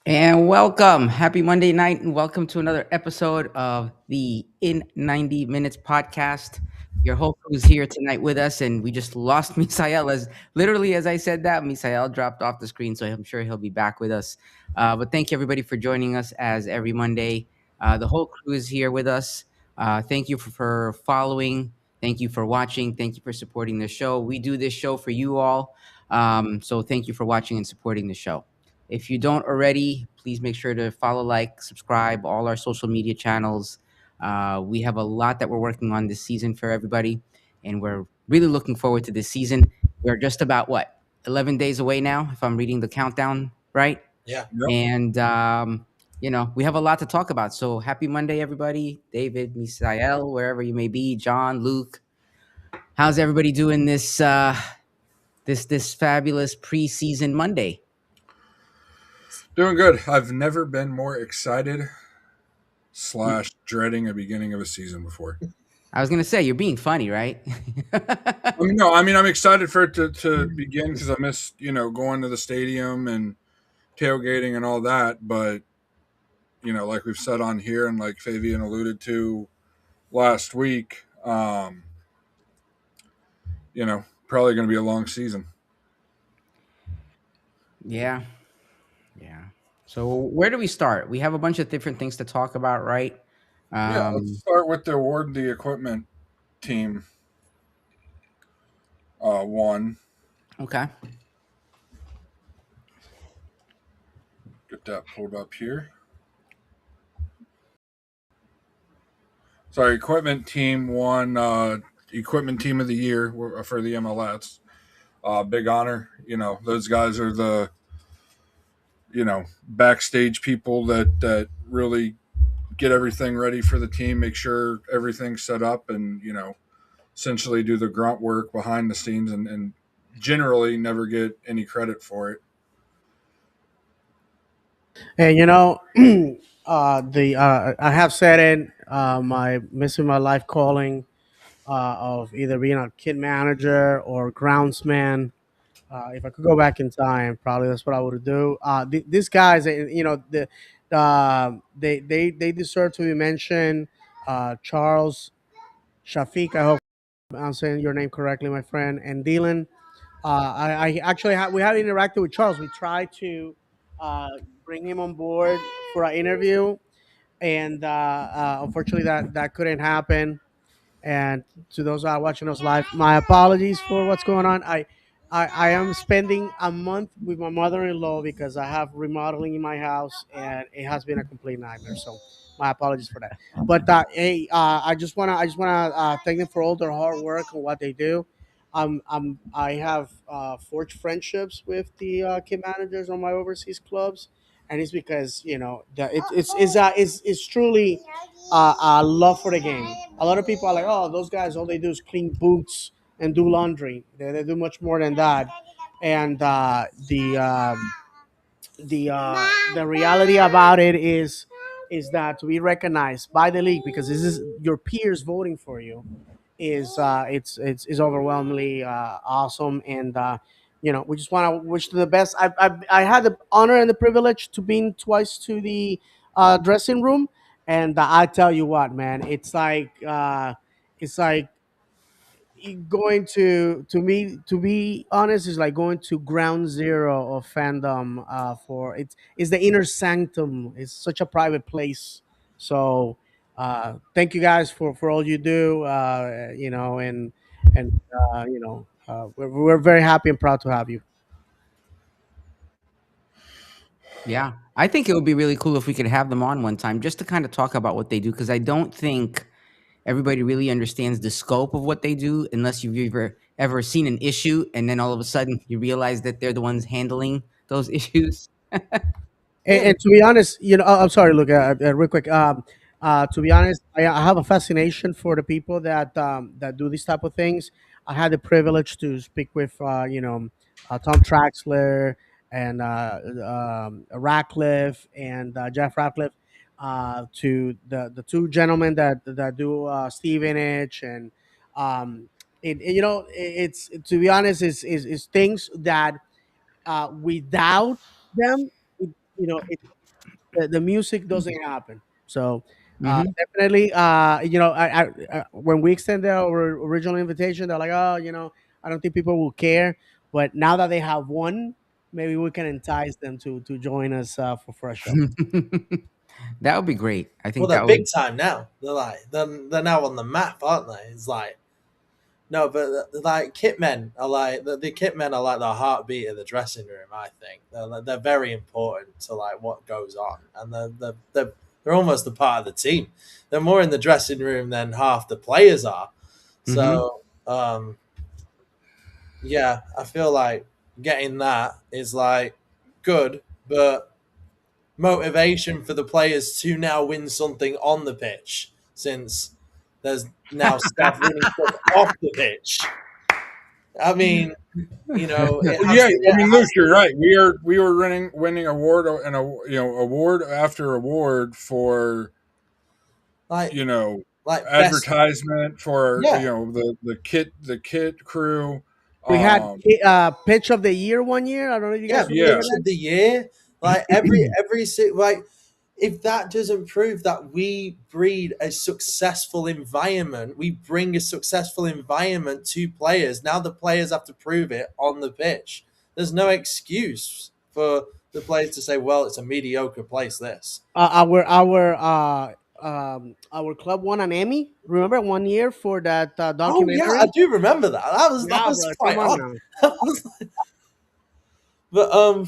And welcome. Happy Monday night, and welcome to another episode of the In 90 Minutes podcast. Your whole crew is here tonight with us, and we just lost Misael. As literally as I said that, Misael dropped off the screen, so I'm sure he'll be back with us. But thank you everybody for joining us as every Monday. The whole crew is here with us. Thank you for following. Thank you for watching. Thank you for supporting the show. We do this show for you all. So thank you for watching and supporting the show. If you don't already, please make sure to follow, like, subscribe, all our social media channels. We have a lot that we're working on this season for everybody, and we're really looking forward to this season. We're just about what 11 days away now, if I'm reading the countdown right. Yeah. Yep. And we have a lot to talk about. So happy Monday, everybody! David, Misael, wherever you may be, John, Luke. How's everybody doing this fabulous preseason Monday? Doing good. I've never been more excited slash dreading a beginning of a season before. I was gonna say you're being funny, right? No, I'm excited for it to begin because I miss, going to the stadium and tailgating and all that. But, like we've said on here and like Fabian alluded to last week, probably going to be a long season. Yeah, yeah. So where do we start? We have a bunch of different things to talk about, right? Yeah, let's Um, start with the award the equipment team won. okay. Get that pulled up here. Sorry, equipment team won equipment team of the year for the MLS. Big honor. Those guys are the backstage people that really get everything ready for the team, make sure everything's set up, and essentially do the grunt work behind the scenes, and generally never get any credit for it. And the I have said it. My missing my life calling of either being a kid manager or groundsman. If I could go back in time, probably that's what I would do. These guys, they deserve to be mentioned. Charles Shafiq, I hope I'm saying your name correctly, my friend, and Dylan. I actually we had interacted with Charles. We tried to uh, bring him on board for an interview, and unfortunately that couldn't happen. And to those that are watching us live, my apologies for what's going on. I am spending a month with my mother-in-law because I have remodeling in my house, and it has been a complete nightmare. So my apologies for that. But hey, I just wanna thank them for all their hard work and what they do. I have forged friendships with the kid managers on my overseas clubs, and it's because it's truly a love for the game. A lot of people are like, "Oh, those guys, all they do is clean boots and do laundry. They do much more than that." And the reality about it is that to be recognized by the league because this is your peers voting for you is it's overwhelmingly awesome. And we just want to wish them the best. I had the honor and the privilege to being twice to the dressing room, and I tell you what, man, it's like going to me, to be honest, is like going to ground zero of fandom. For it's the inner sanctum. It's such a private place. So thank you guys for all you do. And we're very happy and proud to have you. Yeah, I think it would be really cool if we could have them on one time just to kind of talk about what they do because I don't think everybody really understands the scope of what they do unless you've ever seen an issue and then all of a sudden you realize that they're the ones handling those issues. And to be honest, I'm sorry, look, real quick. To be honest, I have a fascination for the people that do these type of things. I had the privilege to speak with, Tom Traxler and Ratcliffe and Jeff Ratcliffe, to the two gentlemen that do Stevenage and it's, to be honest, is things that without them, it, it the music doesn't happen. So Hmm. definitely, when we extended our original invitation, they're like, oh, I don't think people will care. But now that they have one, maybe we can entice them to join us for a show. That would be great. I Well, think they're that would. big time now. They're now on the map, aren't they? It's like no, but like Kitmen are like the Kitmen are like the heartbeat of the dressing room. I think they're very important to like what goes on, and they're almost a part of the team. They're more in the dressing room than half the players are. Hmm. So yeah, I feel like getting that is like good, but motivation for the players to now win something on the pitch since there's now staff winning stuff off the pitch. I mean, it Well, has yeah, to. I mean, Luke, you're right. We were winning award and award after award for Like you know best. advertisement for Yeah, the kit crew. We had Um, pitch of the year one year. I don't know if you yeah, guys yeah, remember pitch that. of the year. Like like if that doesn't prove that we breed a successful environment, we bring a successful environment to players. Now the players have to prove it on the pitch. There's no excuse for the players to say, "Well, it's a mediocre place." This. Our club won an Emmy. Remember 1 year for that Oh yeah, I documentary. do remember that. That Yeah, was brother, come quite on odd. now. But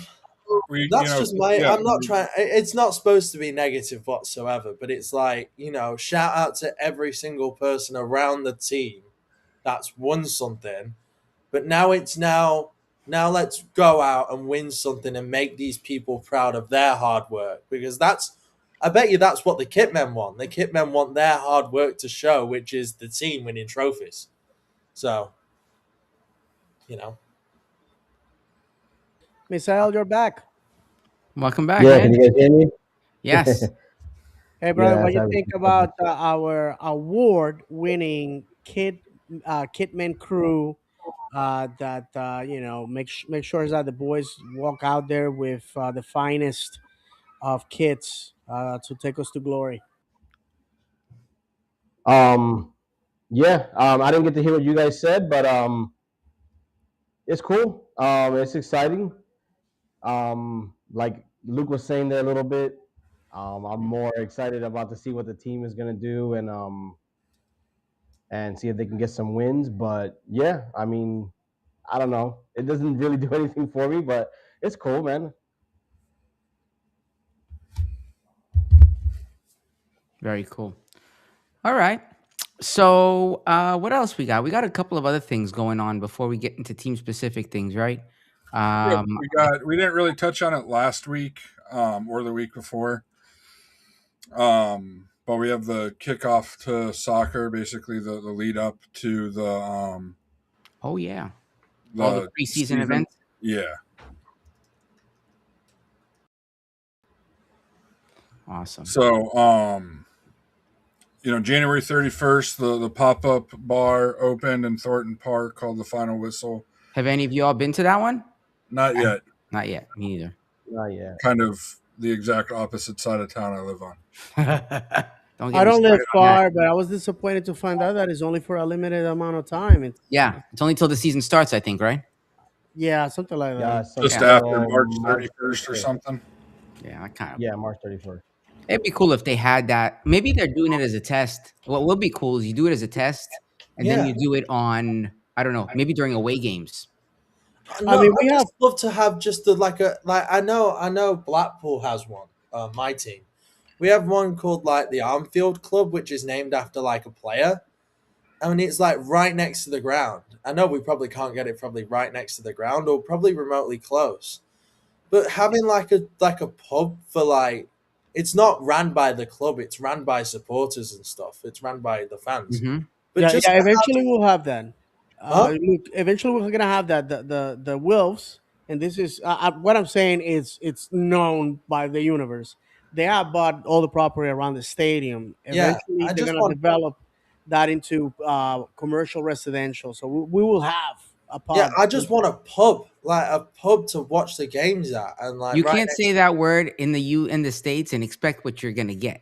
we that's just my. yeah. I'm not trying. It's not supposed to be negative whatsoever. But it's like shout out to every single person around the team that's won something. But now let's go out and win something and make these people proud of their hard work because that's. I bet you that's what the Kitmen want. The Kitmen want their hard work to show, which is the team winning trophies. So you know. Misael, you're back. Welcome back, Yeah, man. can you guys hear me? Yes. Hey, brother, Yeah, what that's do you having think about our award-winning Kitman crew? That make sure that the boys walk out there with the finest of kits to take us to glory. yeah. I didn't get to hear what you guys said, but it's cool. It's exciting. Like Luke was saying there a little bit. I'm more excited about to see what the team is gonna do and see if they can get some wins. But yeah, I mean, I don't know. It doesn't really do anything for me, but it's cool, man. Very cool. All right. So, what else we got? We got a couple of other things going on before we get into team specific things, right? Yeah, Um, we didn't really touch on it last week or the week before. But we have the kickoff to soccer, basically the lead up to oh yeah, all the the preseason season. events. Yeah. Awesome. So January 31st, the pop up bar opened in Thornton Park called the Final Whistle. Have any of you all been to that one? Not yet. Not yet. Me neither. Not yet. Kind of the exact opposite side of town I live on. Don't I get me don't live started on that. far, but I was disappointed to find out that it's only for a limited amount of time. Yeah, it's only till the season starts, I think, right? Yeah, something like that. Yeah, Just Yeah. after March 31st or something. Yeah, I kind of. Yeah, March 31st. It'd be cool if they had that. Maybe they're doing it as a test. What would be cool is you do it as a test, and then Yeah. you do it on, I don't know, maybe during away games. No, I mean, we I have just love to have just I know Blackpool has one. My team, we have one called like the Armfield Club, which is named after like a player. I mean, it's like right next to the ground. I know we probably can't get it probably right next to the ground or probably remotely close, but having like a pub for like it's not ran by the club, it's ran by supporters and stuff. It's ran by the fans. Hmm. But yeah, just yeah. to have- Eventually, we'll have that. Huh? Look, eventually, we're gonna have that. The Wolves, and this is what I'm saying is it's known by the universe. They have bought all the property around the stadium. Yeah, Eventually, I they're just gonna want develop that into commercial residential. So we will have a Yeah, pub. I just want a pub to watch the games at, and like You right can't say next. that word in the States and expect what you're gonna get.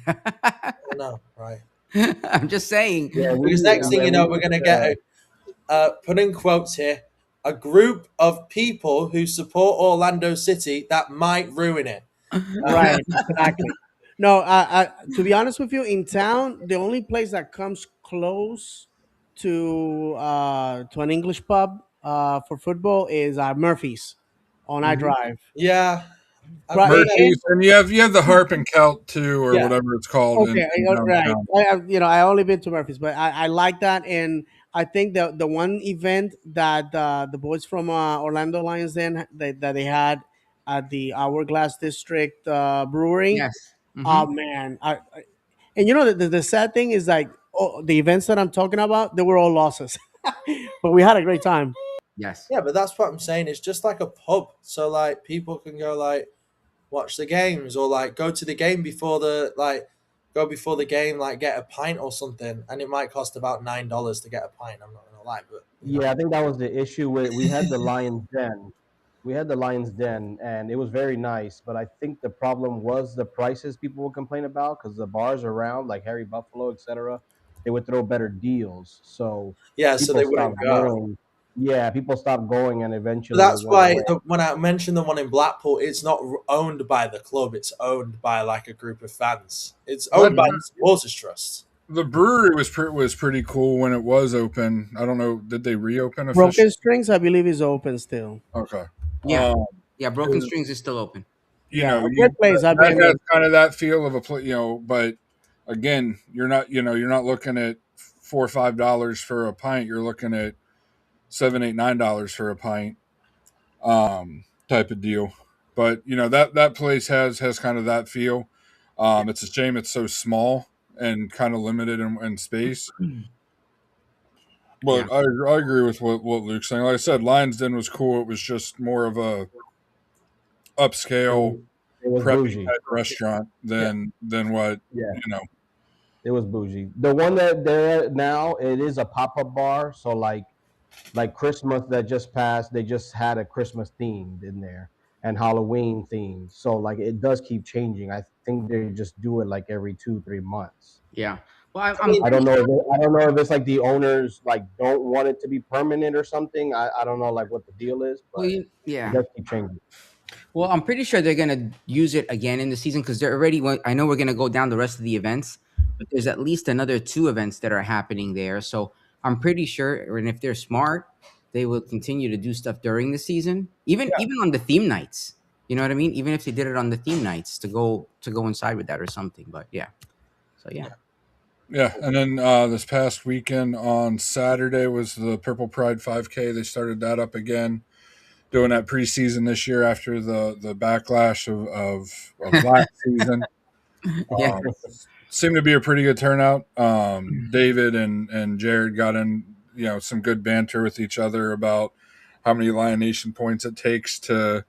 I know, right? I'm just saying. Yeah, Because next thing you know, we're gonna get put in quotes here, a group of people who support Orlando City that might ruin it. Right, exactly. No, to be honest with you, in town, the only place that comes close to an English pub for football is Murphy's on I Mhm. Drive. Yeah, I've Right, heard that. Murphy's, and you have the Harp and Celt too, or yeah. whatever it's called Okay, in right. downtown. I only been to Murphy's, but I like that, and I think the one event that the boys from Orlando Lions that they had at the Hourglass District Brewery. Yes. Oh Mhm. man, and you know the sad thing is like the events that I'm talking about, they were all losses, but we had a great time. Yes. Yeah, but that's what I'm saying. It's just like a pub, so like people can go like watch the games or like go to the game before the like go before the game, like get a pint or something, and it might cost about $9 to get a pint. I'm not gonna lie, but you know, Yeah, I think that was the issue with we had the Lions Den. We had the Lions Den and it was very nice, but I think the problem was the prices people would complain about because the bars around like Harry Buffalo, etc., they would throw better deals. So yeah, so people they wouldn't stopped go. going. Yeah, people stopped going and But eventually it that's went why away. when I mentioned the one in Blackpool, it's not owned by the club; it's owned by like a group of fans. It's Well, owned by Mhm. the supporters trust. the brewery was pretty cool when it was open. I don't know, did they reopen officially? Broken Strings, I believe, is open still. Okay. Yeah. Um, Yeah. Broken 'Cause, Strings is still open. Yeah, a you great place. I've that been. has kind of that feel of a play, but again, you're not looking at $4 or $5 for a pint. You're looking at $7, $8, $9 for a pint, type of deal. But that place has kind of that feel. It's a shame it's so small and kind of limited in space. Yeah. But I agree with what Luke's saying. Like I said, Lions Den was cool. It was just more of a It upscale was it was preppy bougie. type restaurant Yeah. than what Yeah, you know. it was bougie. The one that they're at now, it is a pop up bar. So like Christmas that just passed, they just had a Christmas themed in there and Halloween themed. So like it does keep changing. I think they just do it like every 2-3 months. Yeah. Well, I I'm mean, I pretty don't know. sure. I don't know if it's like the owners like don't want it to be permanent or something. I don't know like what the deal is, Well, but it yeah. does keep changing. Well, I'm pretty sure they're gonna use it again in the season because they're already. I know we're gonna go down the rest of the events, but there's at least another two events that are happening there. So I'm pretty sure, and if they're smart, they will continue to do stuff during the season, even on the theme nights. You know what I mean? Even if they did it on the theme nights to go inside with that or something. But yeah. So yeah. Yeah, and then this past weekend on Saturday was the Purple Pride 5K. They started that up again, doing that preseason this year after the backlash of last season. Yeah. Um, Seemed to be a pretty good turnout. David and Jared got in, some good banter with each other about how many Lion Nation points it takes to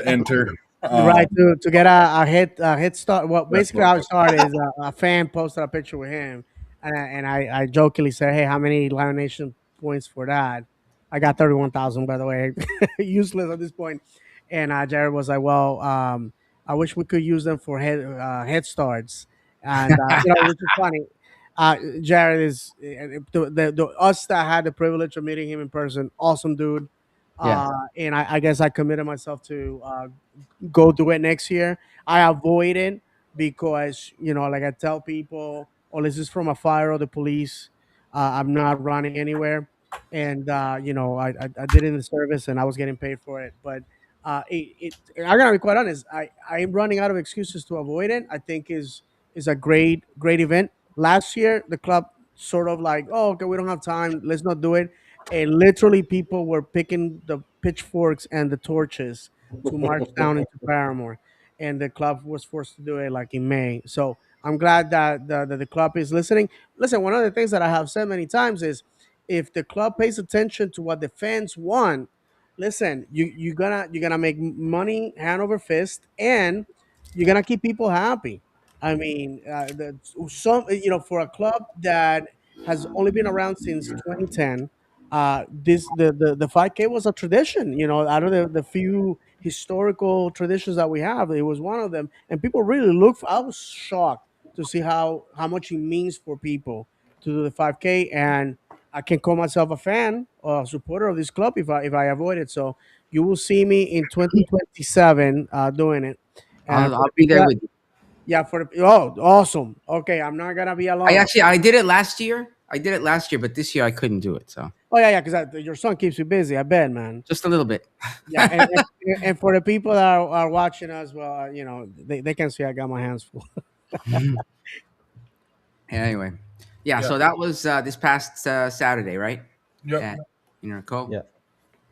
enter. Right, Um, to get a head start. Well, that's basically, what, how it started is a fan posted a picture with him, and I jokingly said, "Hey, how many Lion Nation points for that?" I got 31,000, by the way, useless at this point. And Jared was like, "Well, I wish we could use them for head starts," and which is funny. Jared is the us that had the privilege of meeting him in person. Awesome dude. Yeah. And I guess I committed myself to go do it next year. I avoid it because like I tell people, "Oh, this is from a fire or the police. I'm not running anywhere." And I did it in the service, and I was getting paid for it. But I gotta be quite honest. I am running out of excuses to avoid it. I think is a great event. Last year, the club sort of like, "Oh, okay, we don't have time. Let's not do it." And literally, people were picking the pitchforks and the torches to march down into Paramore, and the club was forced to do it like in May. So I'm glad that the club is listening. Listen, one of the things that I have said many times is, if the club pays attention to what the fans want, listen, you're gonna make money hand over fist, and you're gonna keep people happy. I mean, for a club that has only been around since 2010. this the 5K was a tradition. You know, out of the few historical traditions that we have, it was one of them, and people really look. I was shocked to see how much it means for people to do the 5K, and I can call myself a fan or a supporter of this club if I avoid it. So you will see me in 2027 doing it. And for I'll the be people there that, with you. yeah, oh, awesome. Okay, I'm not gonna be alone. I did it last year. I did it last year, but this year I couldn't do it. So Oh yeah, yeah, because your son keeps you busy. I bet, man. just a little bit. Yeah, and for the people that are watching us, well, you know, they can see I got my hands full. Anyway, yeah. Yeah. So that was this past Saturday, right? Yep. At Interco. Yeah.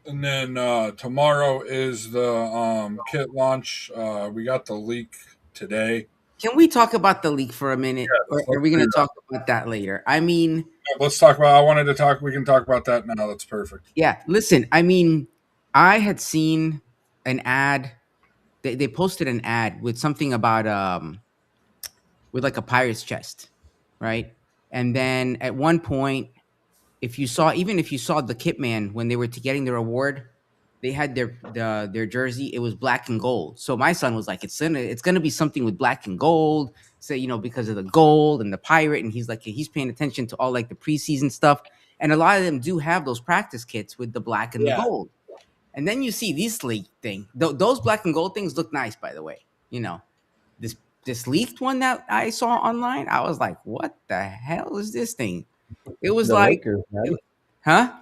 And then tomorrow is the kit launch. We got the leak today. Can we talk about the leak for a minute, or let's are we going do to talk about that later? I mean, Let's talk about. I wanted to talk. We can talk about that now. That's perfect. yeah. Listen, I mean, I had seen an ad. They posted an ad with something about with like a pirate's chest, right? And then at one point, even if you saw the Kitman when they were getting their award, they had their jersey. It was black and gold. So my son was like, it's gonna be something with black and gold. So because of the gold and the pirate, and he's like he's paying attention to all like the preseason stuff. And a lot of them do have those practice kits with the black and the Yeah. gold. And then you see these leaked thing. Those black and gold things look nice, by the way. This leaked one that I saw online, I was like, what the hell is this thing? It was The like, Lakers, man. huh?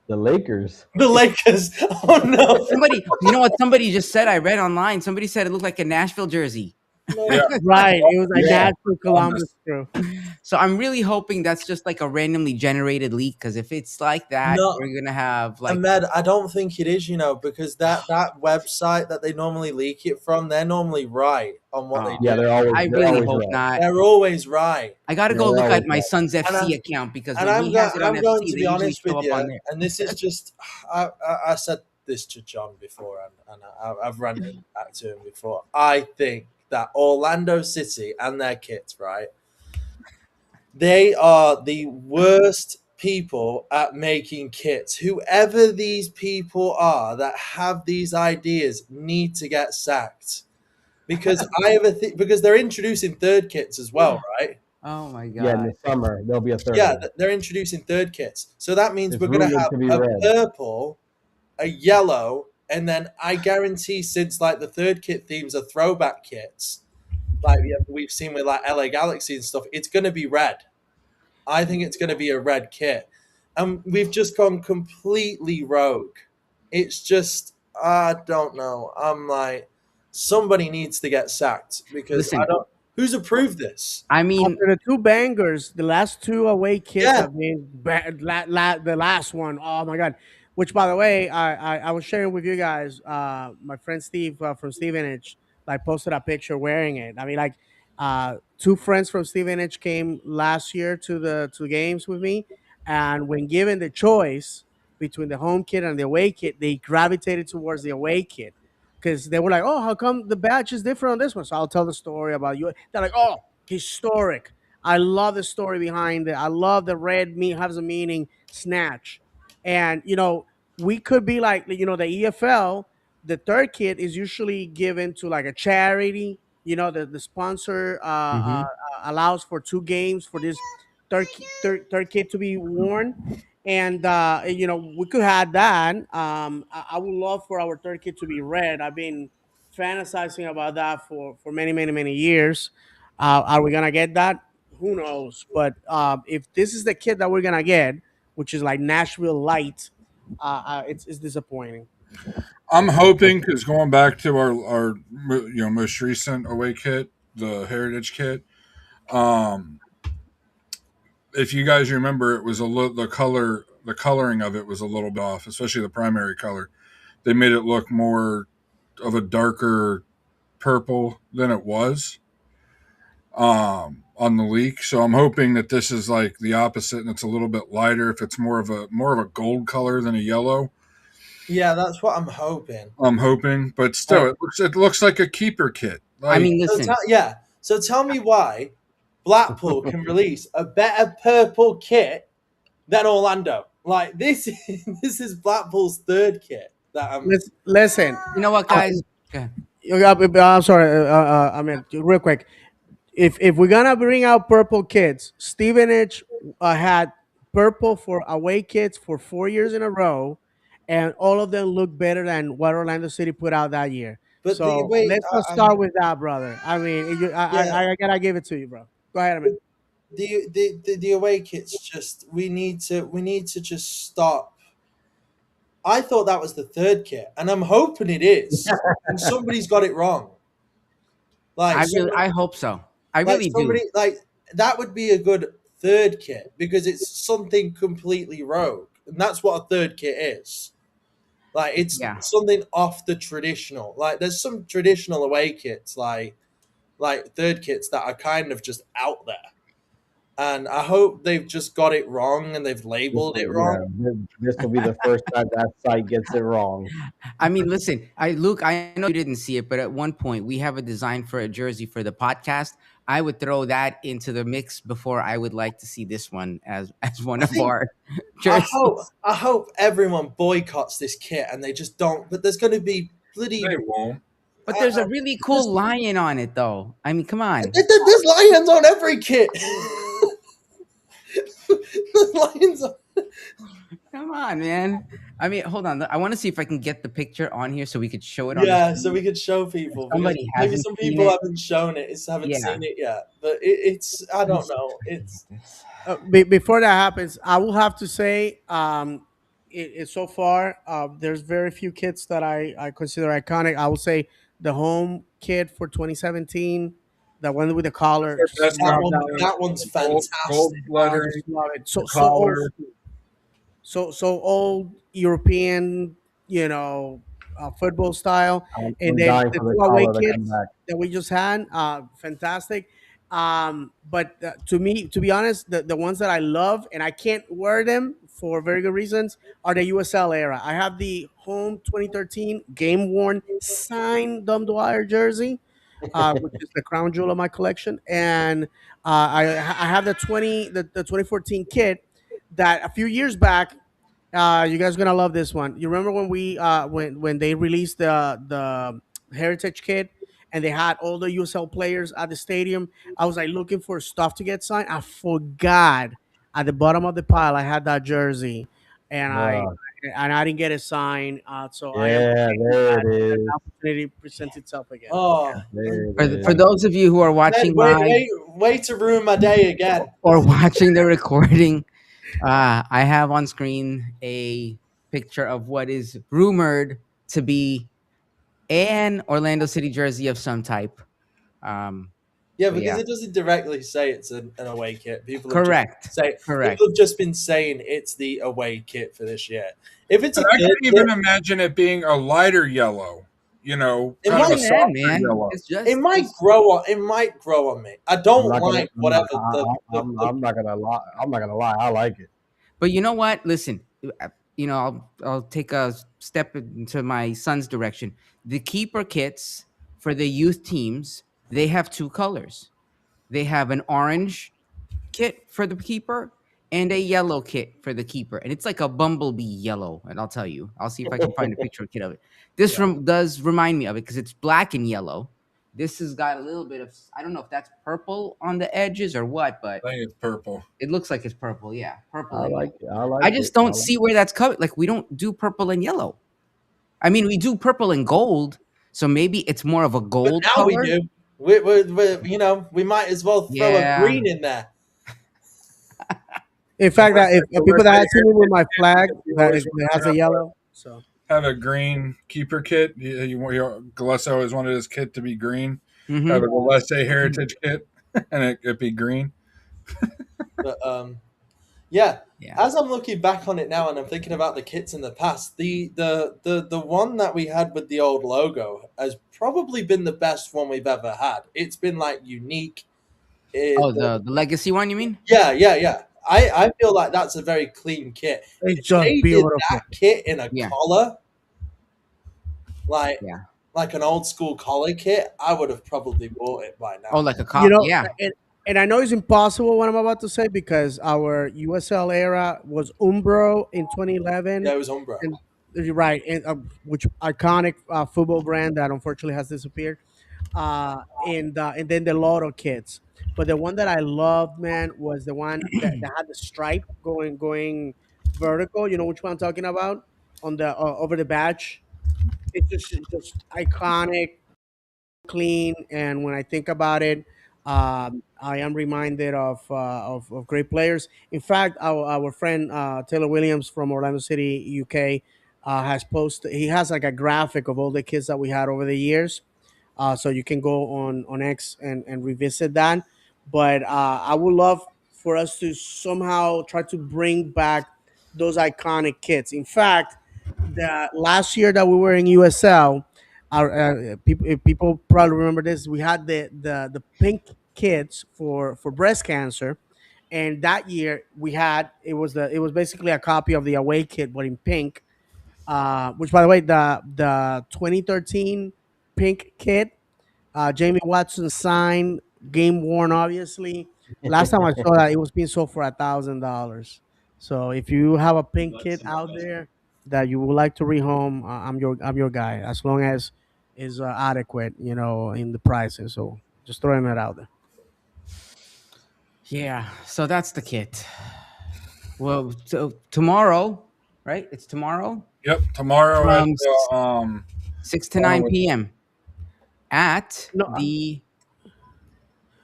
The Lakers. The Lakers. Oh no. Somebody, you know what somebody just said? I read online. Somebody said it looked like a Nashville jersey. Yeah. Right, it was like Yeah. that for Columbus crew. So I'm really hoping that's just like a randomly generated leak. Because if it's like that, No. we're gonna have like Ahmed, I don't think it is, because that website that they normally leak it from, they're normally right on what they do. Yeah, they're always. I they're really always hope right. not. They're always right. I gotta go Yeah, look they're at my always son's And FC I'm- account because And when I'm, he has it on I'm going FC, to they be usually honest show with up on you, there. and this is just, I said this to John before, and I've ranted back to him before. I think that Orlando City and their kits, right? They are the worst people at making kits. Whoever these people are that have these ideas need to get sacked. Because because they're introducing third kits as well, right? Oh my god! Yeah, in the summer there'll be a third. Yeah, one. they're introducing third kits. So that means It's we're going to rumored have to be a red. purple, a yellow, and then I guarantee since like the third kit themes are throwback kits, like we've seen with like LA Galaxy and stuff, it's going to be red. I think it's going to be a red kit. And we've just gone completely rogue. It's just, I don't know. I'm like, somebody needs to get sacked because Listen. who's approved this? I mean, After the two bangers, the last two away kits Yeah. have been bad. The last one, oh my god! Which, by the way, I was sharing with you guys. My friend Steve from Stevenage like posted a picture wearing it. I mean, like, two friends from Stevenage came last year to the two games with me, and when given the choice between the home kit and the away kit, they gravitated towards the away kit because they were like, "Oh, how come the badge is different on this one?" So I'll tell the story about you. They're like, "Oh, historic." I love the story behind it. I love the red has a meaning, snatch. And we could be like, the EFL, the third kit is usually given to like a charity. The sponsor allows for two games for this third kit to be worn. And we could have that. I would love for our third kit to be red. I've been fantasizing about that for many, many, many years. Are we gonna get that? Who knows? But if this is the kit that we're gonna get, which is like Nashville Light, it's disappointing. I'm hoping because going back to our most recent away kit, the Heritage kit. If you guys remember, it was the coloring of it was a little bit off, especially the primary color. They made it look more of a darker purple than it was on the leak. So I'm hoping that this is like the opposite and it's a little bit lighter. If it's more of a gold color than a yellow. Yeah, that's what I'm hoping. I'm hoping, but still, it looks like a keeper kit. Like, I mean, listen. So tell me why Blackpool can release a better purple kit than Orlando. Like this, this is Blackpool's third kit that I'm. Listen. You know what, guys? Okay. I'm sorry. I mean, real quick. If we're gonna bring out purple kids, Stevenage had purple for away kids for 4 years in a row, and all of them look better than what Orlando City put out that year. But the So wait, let's not start with that, brother. I mean, yeah, I gotta give it to you, bro. Go ahead, man. the away kit's just we need to just stop. I thought that was the third kit, and I'm hoping it is, and somebody's got it wrong. Like I hope so. I like really somebody do. like that would be a good third kit because it's something completely rogue, and that's what a third kit is. Like it's Yeah. something off the traditional. Like there's some traditional away kits, like third kits that are kind of just out there, and I hope they've just got it wrong and they've labeled it wrong. This will be the first time that site gets it wrong. I mean, listen, Luke, I know you didn't see it, but at one point we have a design for a jersey for the podcast. I would throw that into the mix before I would like to see this one as one I of think our I jerseys. hope everyone boycotts this kit and they just don't. But there's going to be bloody. They won't. But there's a really cool lion on it, though. I mean, come on. There's lions on every kit. There's lions on. Come on, man. I mean, hold on. I want to see if I can get the picture on here so we could show it on Yeah, the so we could show people. because Somebody maybe hasn't some seen people it. haven't shown it, haven't Yeah. seen it yet. But it's I don't know. It's Before that happens, I will have to say, so far, there's very few kits that I consider iconic. I will say the home kit for 2017, the one with the collar. That's just not love one. that that one's Gold fantastic. lettering. Just love it. So collar. so old European, football style, I'm and then dying the for the two away collar to come kits back. that we just had, fantastic. But to be honest, the ones that I love and I can't wear them for very good reasons are the USL era. I have the home 2013 game worn signed Dom Dwyer jersey, which is the crown jewel of my collection, and I have the 2014 kit that a few years back. You guys are gonna love this one. You remember when when they released the Heritage kit and they had all the USL players at the stadium? I was like looking for stuff to get signed. I forgot at the bottom of the pile I had that jersey, and Yeah, I didn't get it signed. So I am yeah, hoping there that it the is. opportunity presents itself again. Oh, There it For is. those of you who are watching wait, live wait to ruin my day again. or watching the recording, I have on screen a picture of what is rumored to be an Orlando City jersey of some type. Yeah, But because yeah. it doesn't directly say it's an away kit. People have Correct. Correct. People have just been saying it's the away kit for this year. If it's a And I third can even kit, imagine it being a lighter yellow. It Kind of might a be, softer Man, yellow. it's just it might grow on. It might grow on me. I don't I'm not gonna. like whatever I'm not gonna lie. I'm not gonna lie. I like it. But you know what? Listen, I'll take a step into my son's direction. The keeper kits for the youth teams, they have two colors. They have an orange kit for the keeper and a yellow kit for the keeper, and it's like a bumblebee yellow. And I'll tell you, I'll see if I can find a picture of kit of it. This does remind me of it because it's black and yellow. This has got a little bit of, I don't know if that's purple on the edges or what, but I think it's purple. it looks like it's purple. Yeah, purple. I and like yellow. it. I like I it. just I don't like see where that's coming. Like we don't do purple and yellow. I mean, we do purple and gold, so maybe it's more of a But gold now color. we do. We might as well throw Yeah. a green in there. In fact, that if So people let's that say have seen me with my flag, You that always it want to has a have yellow. So Have a green keeper kit. Gillespie always wanted his kit to be green. Mhm. Have a Gillespie Heritage kit, and it be green. But yeah. Yeah. As I'm looking back on it now and I'm thinking about the kits in the past, the one that we had with the old logo has probably been the best one we've ever had. It's been like unique. Oh, the legacy one, you mean? Yeah. I feel like that's a very clean kit. it's If just they did beautiful. that kit in a Yeah. collar, like Yeah. like an old school collar kit, I would have probably bought it by now. Oh, like a cop. Yeah. And I know it's impossible what I'm about to say because our USL era was Umbro in 2011, Yeah, it was Umbro. and you're right, which iconic football brand that unfortunately has disappeared. And then the Lotto kits. But the one that I loved, man, was the one that had the stripe going vertical. You know which one I'm talking about on the over the badge. It's just iconic, clean, and when I think about it, I am reminded of great players. In fact, our friend Taylor Williams from Orlando City, UK, has posted. He has like a graphic of all the kids that we had over the years, so you can go on X and revisit that. But I would love for us to somehow try to bring back those iconic kits. In fact, the last year that we were in USL, our people probably remember this. We had the pink kits for breast cancer, and that year we had it was basically a copy of the away kit but in pink. Which by the way, the 2013 pink kit, Jamie Watson signed, game worn, obviously. Last time I saw that, it was being sold for $1,000. So if you have a pink kit out there that you would like to rehome, I'm your guy. As long as is adequate, in the pricing. So just throwing that out there. Yeah, so that's the kit. Well, so tomorrow, right? It's tomorrow Yep, tomorrow at from the 6 to I don't know 9 what- p.m. at No, the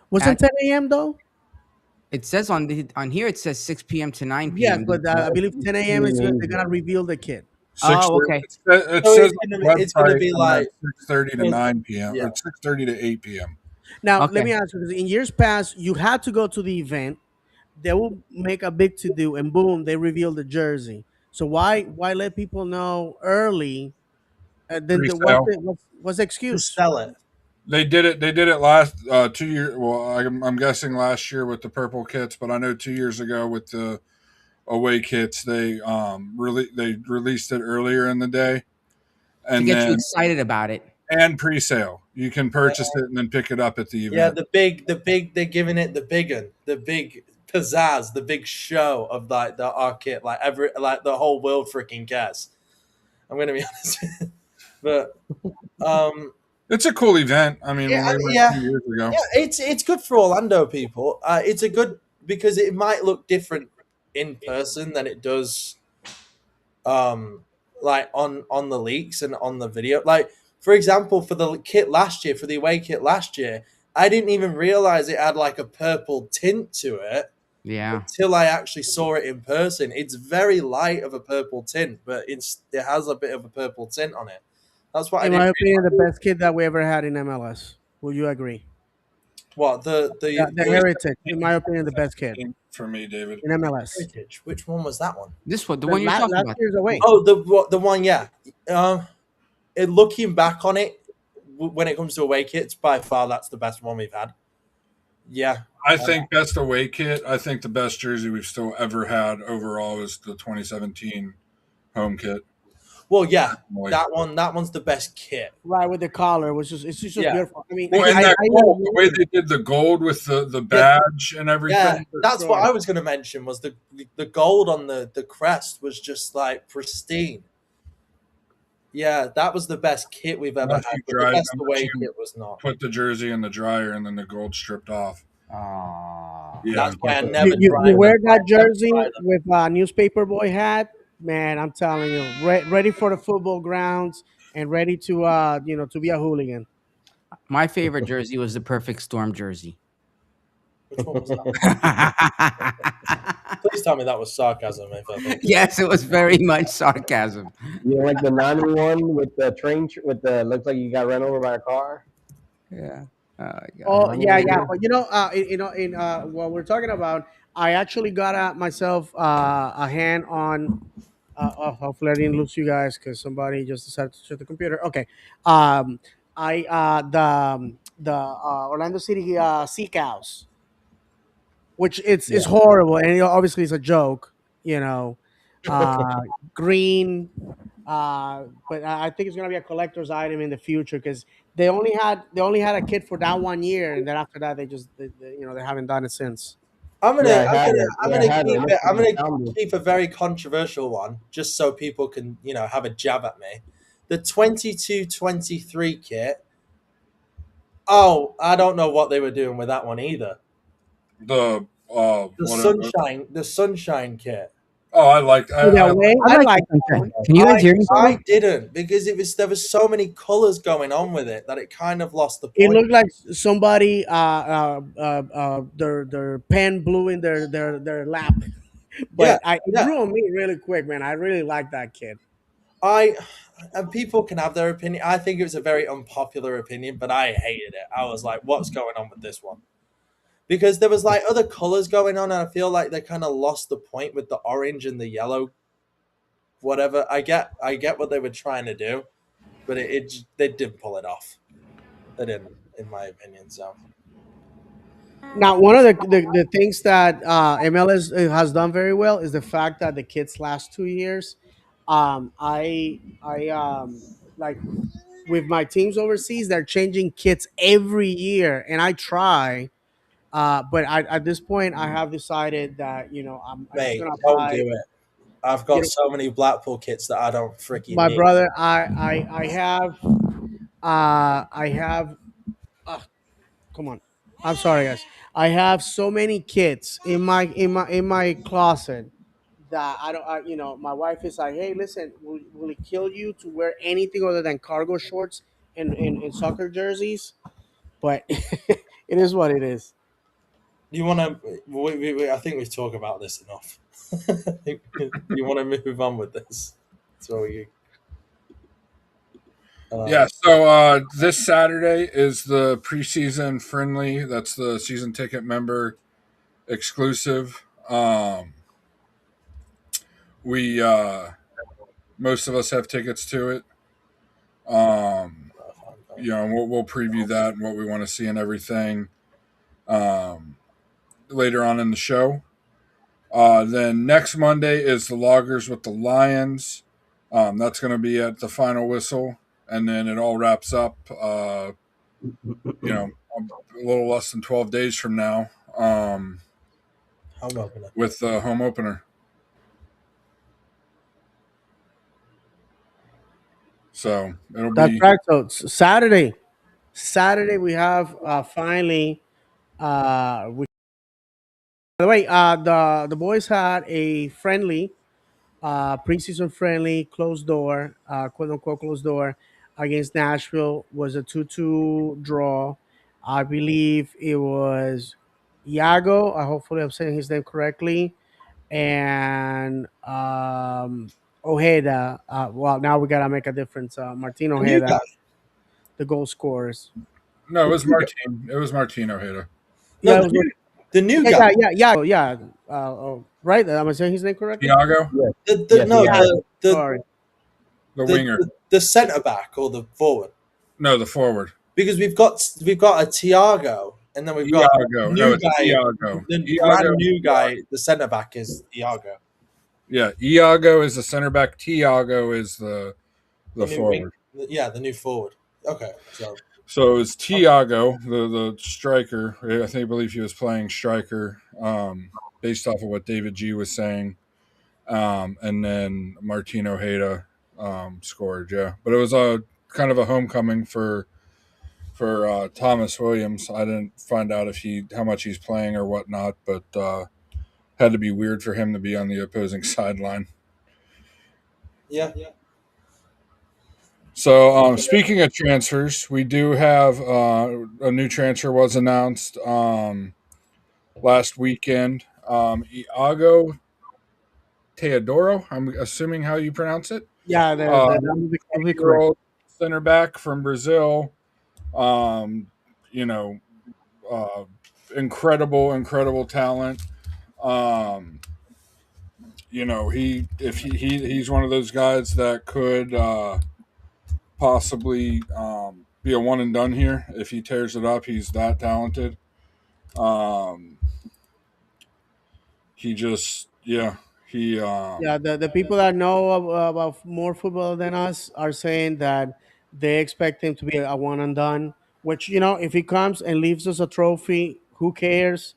wasn't at 10 a.m. though? it says on here it says 6 p.m. to 9 Yes, p.m. but I believe 10 a.m. is they're gonna reveal the kit. six. Oh, okay. It So says it's on gonna the be, it's gonna website be like 6:30 to 9 p.m. yeah. or 6:30 to 8 p.m. Now, let Okay. me ask you, because in years past, you had to go to the event. They will make a big to do, and boom, they reveal the jersey. So why let people know early? Then Pre-sale. what's the To excuse? sell it. They did it. They did it last 2 years. Well, I'm guessing last year with the purple kits, but I know 2 years ago with the away kits, they released it earlier in the day, To and get you then excited about it. and pre-sale. You can purchase it and then pick it up at the Yeah, event. the big, they're giving it the big one, the big pizzazz, the big show of like the our kit, like the whole world freaking cares. I'm gonna be honest, but It's a cool event. I mean, yeah, when we went yeah, 2 years ago, yeah, it's good for Orlando people. It's a good because it might look different in person than it does, like on the leaks and on the video. Like for example, for the kit last year, for the away kit last year, I didn't even realize it had like a purple tint to it Yeah. until I actually saw it in person. It's very light of a purple tint, but it has a bit of a purple tint on it. That's what I In my didn't. opinion, the best kid that we ever had in MLS. Will you agree? What The Heritage, in my opinion, the best kid for me, David. in MLS. Heritage? Which one was that one? This one, the one you're talking Last about. year's away. Oh, the one, yeah. Looking back on it, when it comes to away kits, by far that's the best one we've had. Yeah, I think best away kit. I think the best jersey we've still ever had overall is the 2017 home kit. well, yeah, Like, that one's the best kit. Right, with the collar, it's just Yeah. beautiful. I mean, well, and I that know gold, the way they did the gold with the badge and everything. Yeah, that's what sure. I was going to mention. Was the gold on the crest was just like pristine. Yeah, that was the best kit we've ever Unless had. you But the dried- best unless away you- kit was not. Put the jersey in the dryer and then the gold stripped off. Oh. Yeah. That's why I You- never you tried wear them. that jersey tried them. with a newspaper boy hat, man. I'm telling you, ready for the football grounds and ready to to be a hooligan. My favorite jersey was the Perfect Storm jersey. Which one was that? Please tell me that was sarcasm. If I think. Yes, it was very much sarcasm. You know, like the 91 with the with the looks like you got run over by a car. Yeah. Oh yeah, Mhm. yeah. But in what we're talking about, I actually got myself a hand on. Hopefully, I didn't lose you guys because somebody just decided to shut the computer. Okay. I the Orlando City Sea Cows, which it's Yeah. horrible, and obviously it's a joke. You know, uh, green, But I think it's gonna be a collector's item in the future because they only had a kit for that 1 year, and then after that they haven't done it since. Yeah, I had it. I'm Yeah, I gonna had it. keep It it. looks I'm like gonna a calendar. keep a very controversial one, just so people can have a jab at me. The 22-23 kit. Oh, I don't know what they were doing with that one either. The The whatever. sunshine kit. Oh, I like Either I way, I I like like the that sunshine. one. Can you guys hear me? I didn't because there was so many colors going on with it that it kind of lost the It point. looked like somebody their pen blew in their lap, Yeah, but it yeah. grew on me really quick, man. I really like that kid. I and people can have their opinion. I think it was a very unpopular opinion, but I hated it. I was like, "What's going on with this one?" Because there was like other colors going on, and I feel like they kind of lost the point with the orange and the yellow. Whatever. I get what they were trying to do, but they didn't pull it off. They didn't, in my opinion. So Now, one of the things that MLS has done very well is the fact that the kids last 2 years. I like with my teams overseas, they're changing kits every year, and I try. But at this point, I have decided that I'm just mate, gonna don't buy. do it. I've You got know, so many Blackpool kits that I don't freaking my need. brother, I have. Uh, Come on, I'm sorry, guys. I have so many kits in my closet that I don't. My wife is like, "Hey, listen, will it kill you to wear anything other than cargo shorts and soccer jerseys?" But it is what it is. You want to? I think we've talked about this enough. You want to move on with this? So you. Yeah, so this Saturday is the preseason friendly. That's the season ticket member exclusive. We most of us have tickets to it. We'll preview that and what we want to see and everything um, later on in the show. Then next Monday is the Loggers with the Lions. That's going to be at the final whistle, and then it all wraps up. A little less than 12 days from now Home opener. with the home opener. So it'll That's be right. So Saturday we have finally. By the way, the boys had a friendly, preseason friendly, closed door, quote unquote closed door, against Nashville. Was a 2-2 draw. I believe it was Iago. Hopefully I'm saying his name correctly, and Ojeda. Well, now we gotta make a difference. Martin The new Ojeda, guy. the goal scorers. no, it was Martin. It was Martin Ojeda, No, Yeah, it was, the new yeah, guy. yeah. Right. Am I saying his name correctly? Thiago, Yes, No, yeah. Sorry. the winger. the centre back or the forward. No, the forward. Because we've got a Tiago, and then we've got Iago. the No, new it's guy. Iago. The brand Iago. new guy, the centre back is Iago. Yeah, Iago is the center back. Tiago is the The new forward. yeah, the new forward. Okay, so So it was Tiago, the striker. I believe he was playing striker, based off of what David G was saying. And then Martin Ojeda scored. Yeah, but it was a kind of a homecoming for Thomas Williams. I didn't find out how much he's playing or whatnot, but had to be weird for him to be on the opposing sideline. yeah. So, speaking of transfers, we do have a new transfer was announced last weekend. Iago Teodoro, I'm assuming how you pronounce it. Yeah, that'll be correct. 20-year-old center back from Brazil. Um, you know, uh, incredible talent. Um, he's one of those guys that could possibly be a one and done here if he tears it up. He's that talented. He just He Yeah, the people that know about more football than us are saying that they expect him to be a one and done. Which, if he comes and leaves us a trophy, who cares?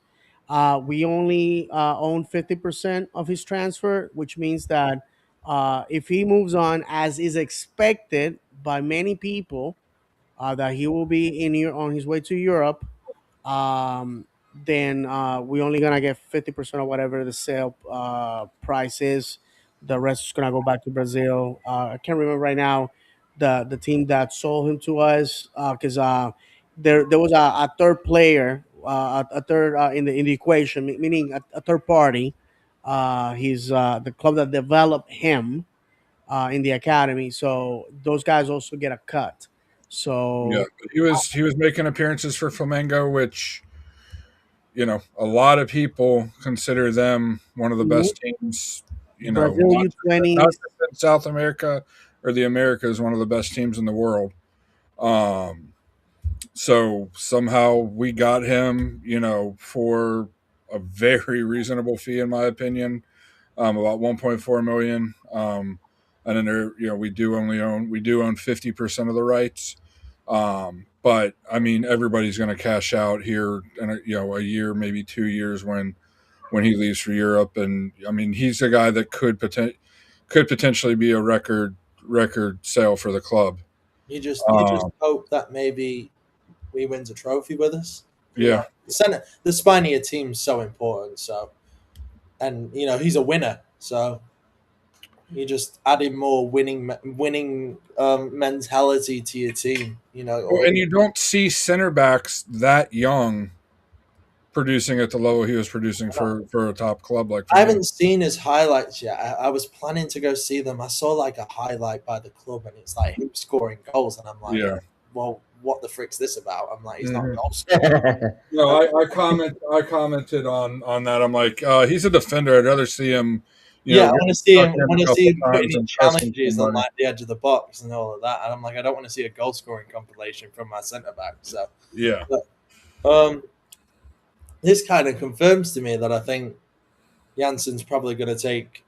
We only own 50% of his transfer, which means that if he moves on as is expected by many people, that he will be on his way to Europe, then we only gonna get 50% of whatever the sale price is. The rest is gonna go back to Brazil. I can't remember right now the team that sold him to us, because there was a third player, a third in the equation, meaning a third party. He's the club that developed him in the academy, so those guys also get a cut. yeah, So he was making appearances for Flamengo, which a lot of people consider them one of the mhm, best teams. Brazil Not U20s. just in South America or the Americas, one of the best teams in the world. Um, so somehow we got him, for a very reasonable fee, in my opinion, about 1.4 million. And then we do own 50% of the rights. But I mean, everybody's going to cash out here in a year, maybe 2 years when he leaves for Europe. And I mean, he's a guy that could potentially be a record sale for the club. You just Um, hope that maybe he wins a trophy with us. yeah, The Spaniard team's so important. So, and he's a winner. So you just adding more winning mentality to your team. well, Or and you don't see center backs that young producing at the level he was producing for a top club like I Flamengo. haven't seen his highlights yet. I was planning to go see them. I saw like a highlight by the club, and it's like him scoring goals, and I'm like, Yeah. well, what the frick's this about? I'm like, he's not a Mhm. goal scorer. No, I commented on that. I'm like, he's a defender. I'd rather see him, Yeah, I get want to see stuck him. in Want a to see couple him putting times in and pressing challenges on somebody. like the edge of the box and all of that. And I'm like, I don't want to see a goal scoring compilation from my centre back. So, Yeah. but, um, this kind of confirms to me that I think Jansen's probably going to take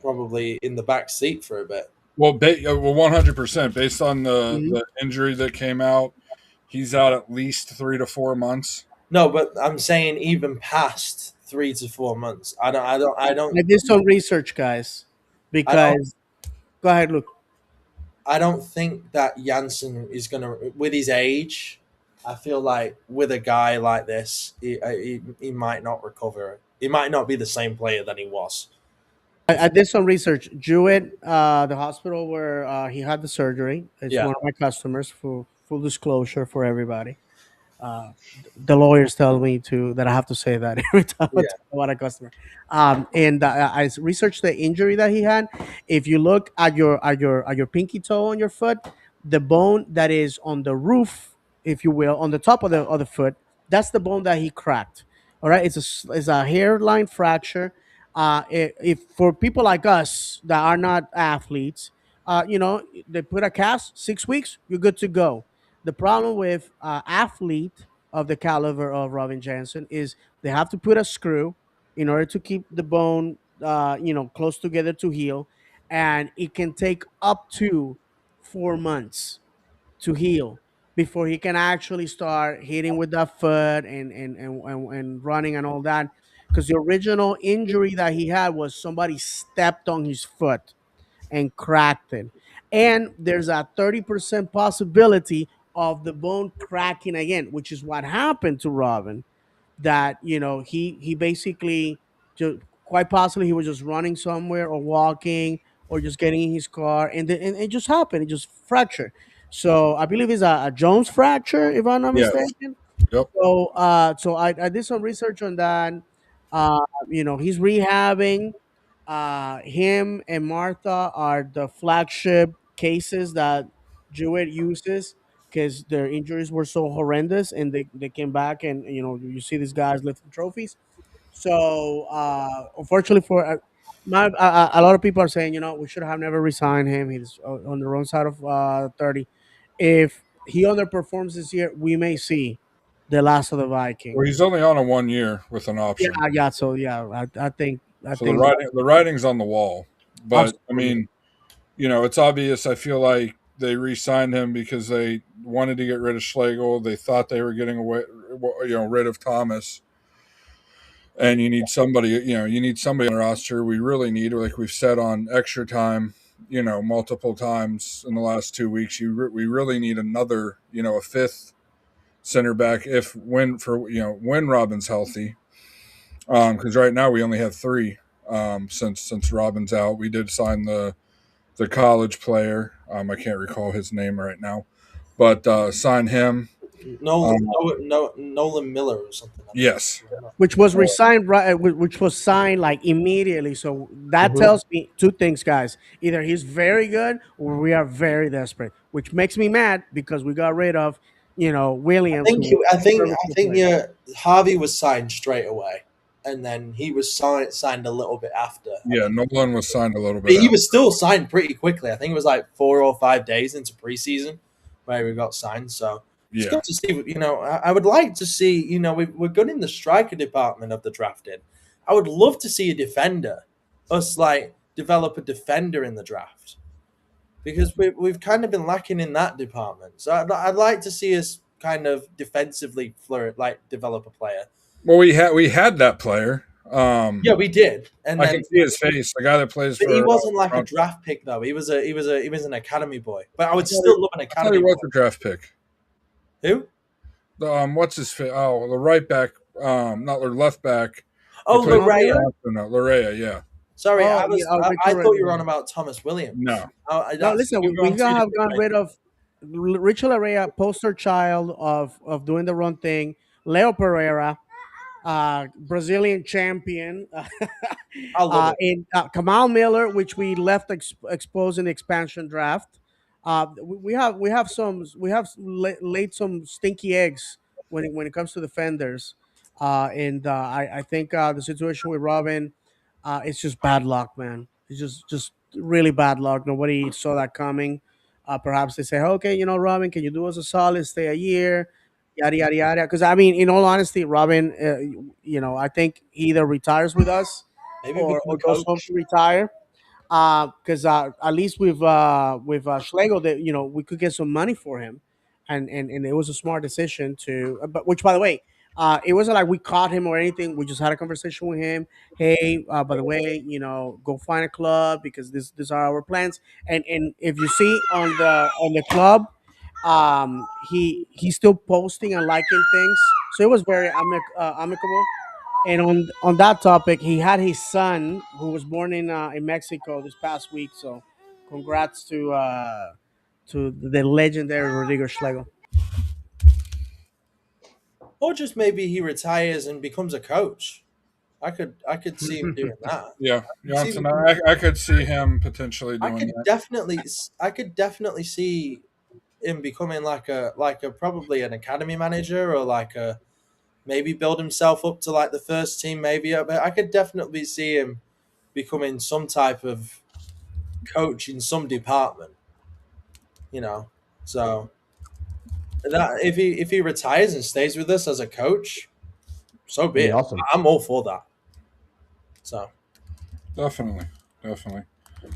probably in the back seat for a bit. Well, 100% based on the Mhm. the injury that came out, he's out at least 3 to 4 months. No, but I'm saying even past 3 to 4 months. I did some research, guys, I don't, because go ahead, look. I don't think that Jansen is gonna with his age. I feel like with a guy like this, he might not recover. He might not be the same player that he was. I did some research. Jewett, the hospital where he had the surgery, is Yeah, one of my customers. For full disclosure for everybody, uh, the lawyers tell me to that I have to say that every time I yeah, talk about a customer. And I researched the injury that he had. If you look at your pinky toe on your foot, the bone that is on the roof, if you will, on the top of the foot, that's the bone that he cracked. All right, it's a hairline fracture. If for people like us that are not athletes, they put a cast 6 weeks, you're good to go. The problem with athlete of the caliber of Robin Jansen is they have to put a screw in order to keep the bone, close together to heal, and it can take up to 4 months to heal before he can actually start hitting with that foot and running and all that. Because the original injury that he had was somebody stepped on his foot and cracked it. And there's a 30% possibility of the bone cracking again, which is what happened to Robin. That he basically just quite possibly he was just running somewhere or walking or just getting in his car, and it just happened. It just fractured. So I believe it's a Jones fracture, if I'm not Yes. mistaken. Yep. So I did some research on that. He's rehabbing. Him and Martha are the flagship cases that Jewett uses because their injuries were so horrendous, and they came back, and you see these guys lifting trophies. So unfortunately for a lot of people are saying, we should have never resigned him. He's on the wrong side of 30. If he underperforms this year, we may see the last of the Viking. Well, he's only on a 1 year with an Yeah, option. yeah. So yeah, I think I So think the writing's on the wall. But I absolutely. mean, it's obvious. I feel like they re-signed him because they wanted to get rid of Schlegel. They thought they were getting away, rid of Thomas. And you need somebody, on the roster. We really need, like we've said on extra time, multiple times in the last 2 weeks. We really need another, a fifth center back when Robin's healthy. Because right now we only have three. Since Robin's out, we did sign the college player. I can't recall his name right now, but sign him. Nolan Miller or something. Yes. which was resigned right, which was signed like immediately. So that tells me two things, guys. Either he's very good or we are very desperate, which makes me mad because we got rid of, Williams. Yeah, Harvey was signed straight away, and then he was signed a little bit after. Yeah, Nolan was signed a little But bit. he was still signed pretty quickly. I think it was like 4 or 5 days into preseason where we got signed. So it's good to see. I would like to see. We're good in the striker department of the drafting. I would love to see a defender. Us develop a defender in the draft because we've kind of been lacking in that department. So I'd like to see us kind of defensively develop a player. Well, we had that player. Yeah, we did, and I then can see his face. The guy that plays but for. he wasn't like a draft pick though. He was an academy boy. But I would still love an I thought academy he was boy. a draft pick. Who? What's his face? Oh, the right back. Not the left back. Oh, He played for Larea. No, Larea. Yeah. Sorry, Oh, I thought you were on about Thomas Williams. No. No, listen, we have gotten rid of Richard Larea, poster child of doing the wrong thing. Leo Pereira, Brazilian champion, I love it. and Kamal Miller, which we left exposed in the expansion draft. We have laid some stinky eggs when it comes to defenders, and I think the situation with Robin, it's just bad luck, man. It's just really bad luck. Nobody saw that coming. Perhaps they say, okay, Robin, can you do us a solid, stay a year, yada yada yada. Because I mean, in all honesty, Robin, I think he either retires with us Maybe or become a goes home coach. to retire. Because at least with Schlegel, that we could get some money for him, and it was a smart decision to. But which, by the way, it wasn't like we caught him or anything. We just had a conversation with him. Hey, by the way, go find a club because these are our plans. And if you see on the club, he's still posting and liking things. So it was very amicable. And on that topic, he had his son who was born in Mexico this past week. So, congrats to the legendary Rodrigo Schlegel. Or just maybe he retires and becomes a coach. I could see him doing that. Yeah, See, Johnson. I could see him potentially doing that. I could definitely see him becoming like a probably an academy manager or maybe build himself up to like the first team maybe. But I could definitely see him becoming some type of coach in some department. So that if he retires and stays with us as a coach, so be Be it. awesome. I'm all for that. So Definitely.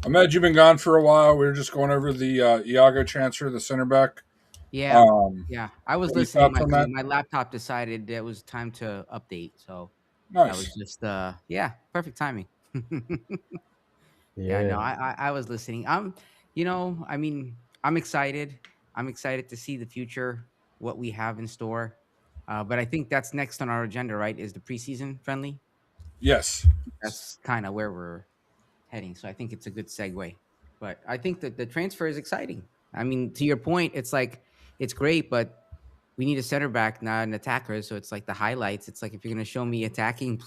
Ahmed, you've been gone for a while. We were just going over the Iago transfer, the center back. Yeah, yeah. I was any listening. thoughts on that? My laptop decided it was time to update, so I was Nice. just perfect timing. Yeah, no, I was listening. I mean, I'm excited. I'm excited to see the future, what we have in store. But I think that's next on our agenda, right? Is the preseason friendly? Yes. That's kind of where we're heading. So I think it's a good segue. But I think that the transfer is exciting. I mean, to your point, it's like it's great, but we need a center back, not an attacker. So it's like the highlights. It's like if you're gonna show me attacking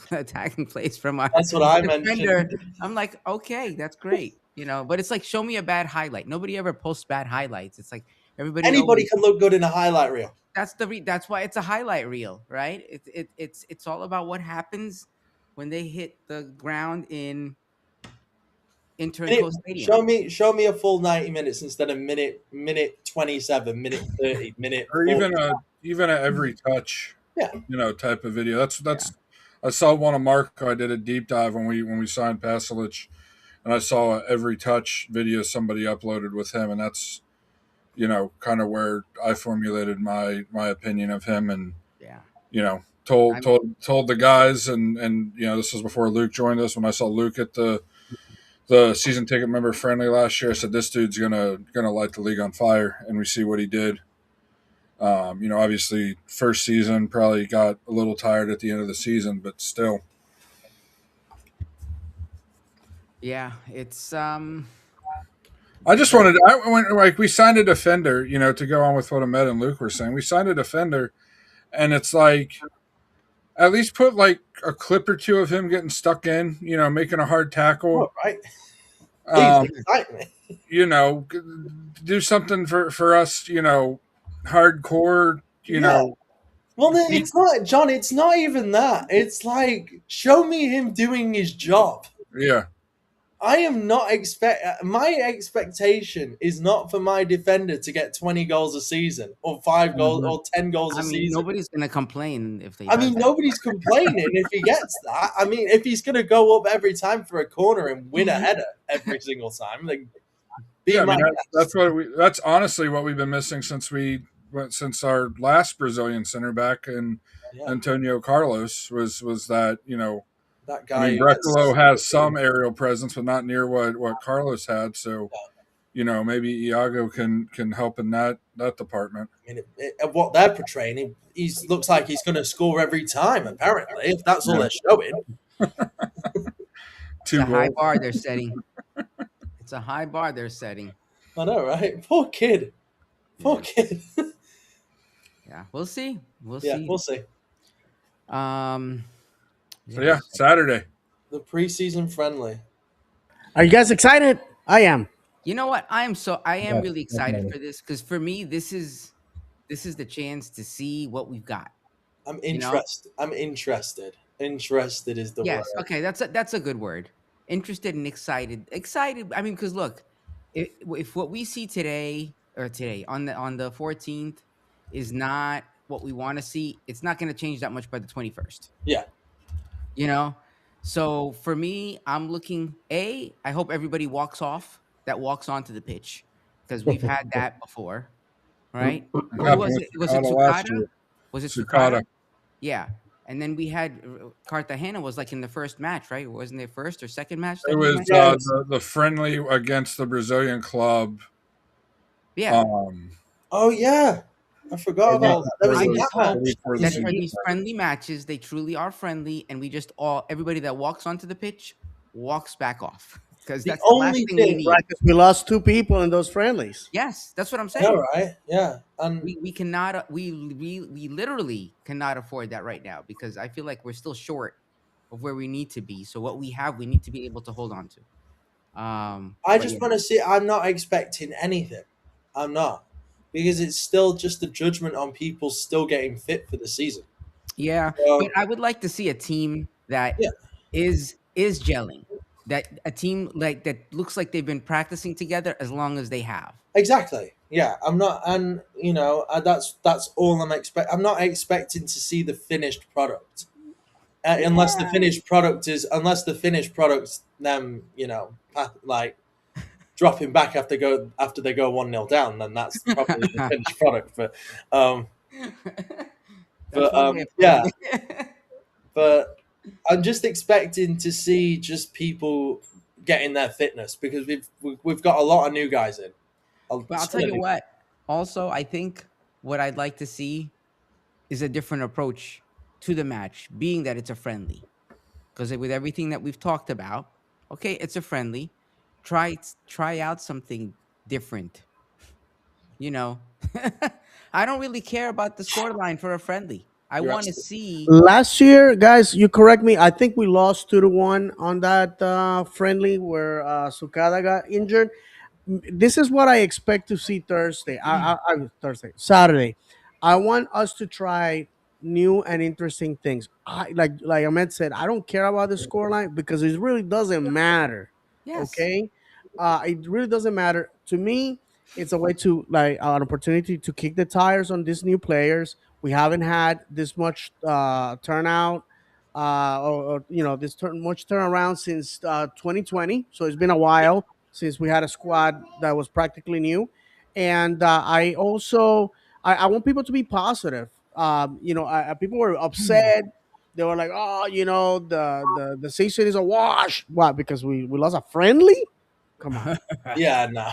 plays from our that's what I defender, mentioned. I'm like, okay, that's great, But it's like show me a bad highlight. Nobody ever posts bad highlights. It's like everybody Anybody knows can look good in a highlight reel. that's why it's a highlight reel, right? It's all about what happens when they hit the ground in Turnco Stadium. Show me a full 90 minutes instead of minute 27, minute 30, minute Or 40. even a every touch, Yeah. type of video. That's I saw one of Marco. I did a deep dive when we signed Pasalic, and I saw every touch video somebody uploaded with him, and that's kind of where I formulated my opinion of him, and Yeah. told I'm told the guys, and this was before Luke joined us. When I saw Luke at the season ticket member friendly last year, I said this dude's gonna light the league on fire, and we see what he did. Obviously, first season probably got a little tired at the end of the season, but still. yeah, it's I just wanted. I went like we signed a defender, to go on with what Ahmed and Luke were saying. We signed a defender, and it's like at least put like a clip or two of him getting stuck in, making a hard tackle. All right. Um, Please excite me. do something for us, hardcore, Yeah. Well, it's not, John. It's not even that. It's like show me him doing his job. yeah. I am not my expectation is not for my defender to get 20 goals a season or 5 goals or 10 goals a I mean, season. nobody's gonna complain if they. I mean, nobody's complaining if he gets that. I mean, if he's going to go up every time for a corner and win a header every single time, like, be Yeah, I my mean, guest. that's honestly what we've been missing since our last Brazilian center back and Yeah, Antonio Carlos was that that I guy. mean, Brecalo has some aerial presence, but not near what Carlos had. So, maybe Iago can help in that department. I mean, what they're portraying, he looks like he's going to score every time. Apparently, if that's all they're showing. It's a high bar they're setting. It's a high bar they're setting. I know, right? Poor kid. Poor kid. Yeah, we'll see. We'll Yeah, see. we'll see. So yeah, Saturday. The preseason friendly. Are you guys excited? I am. You know what? I am Yes, really excited definitely. for this because for me, this is the chance to see what we've got. I'm You know? interested. I'm interested. Interested is the Yes. word. Okay. That's a good word. Interested and excited. Excited. I mean, because look, if what we see today on the 14th is not what we want to see, it's not going to change that much by the 21st. Yeah. You know. So for me, I'm looking. I hope everybody walks onto the pitch because we've had that before, right? Who was it? Was it Last Sukada? year. Was it Sukada. Sukada? Yeah. And then we had Cartagena was like in the first match, right? Wasn't it first or second match? It That we was went? the friendly against the Brazilian club. Yeah. Oh yeah. I forgot about that. That was I in just that hope match. for the that season. for these friendly matches, they truly are friendly, and we just everybody that walks onto the pitch walks back off because The that's the last only thing we thing- need. Right, 'cause we lost 2 people in those friendlies. Yes, that's what I'm I saying. know, right? Yeah. And We cannot we literally cannot afford that right now because I feel like we're still short of where we need to be. So what we have, we need to be able to hold on to. I but just yeah. want to see. I'm not expecting anything. I'm not, because it's still just a judgment on people still getting fit for the season. Yeah, So, but I would like to see a team that Yeah. is gelling. That a team like that looks like they've been practicing together as long as they have. exactly. Yeah, I'm not, and that's all I'm expect. I'm not expecting to see the finished product, unless the finished product them like dropping back after they go 1-0 down. Then that's probably the finished product. But That's one way of yeah. putting it. but I'm just expecting to see just people getting their fitness because we've got a lot of new guys in. But I'll tell you what. Also, I think what I'd like to see is a different approach to the match, being that it's a friendly. Because with everything that we've talked about, okay, it's a friendly. Try out something different. I don't really care about the scoreline for a friendly. I You're want to absolutely- see. Last year, guys, you correct me. I think we lost 2-1 on that friendly where Sukada got injured. This is what I expect to see Thursday. Saturday. I want us to try new and interesting things. Like Ahmed said, I don't care about the scoreline because it really doesn't matter. Yes. Okay, it really doesn't matter to me. It's a way to like an opportunity to kick the tires on these new players. We haven't had this much turnout this much turnaround since 2020. So it's been a while since we had a squad that was practically new, and I also I want people to be positive. People were upset. They were like, "Oh, the season is a wash." What? Because we lost a friendly? Come on. Yeah, no,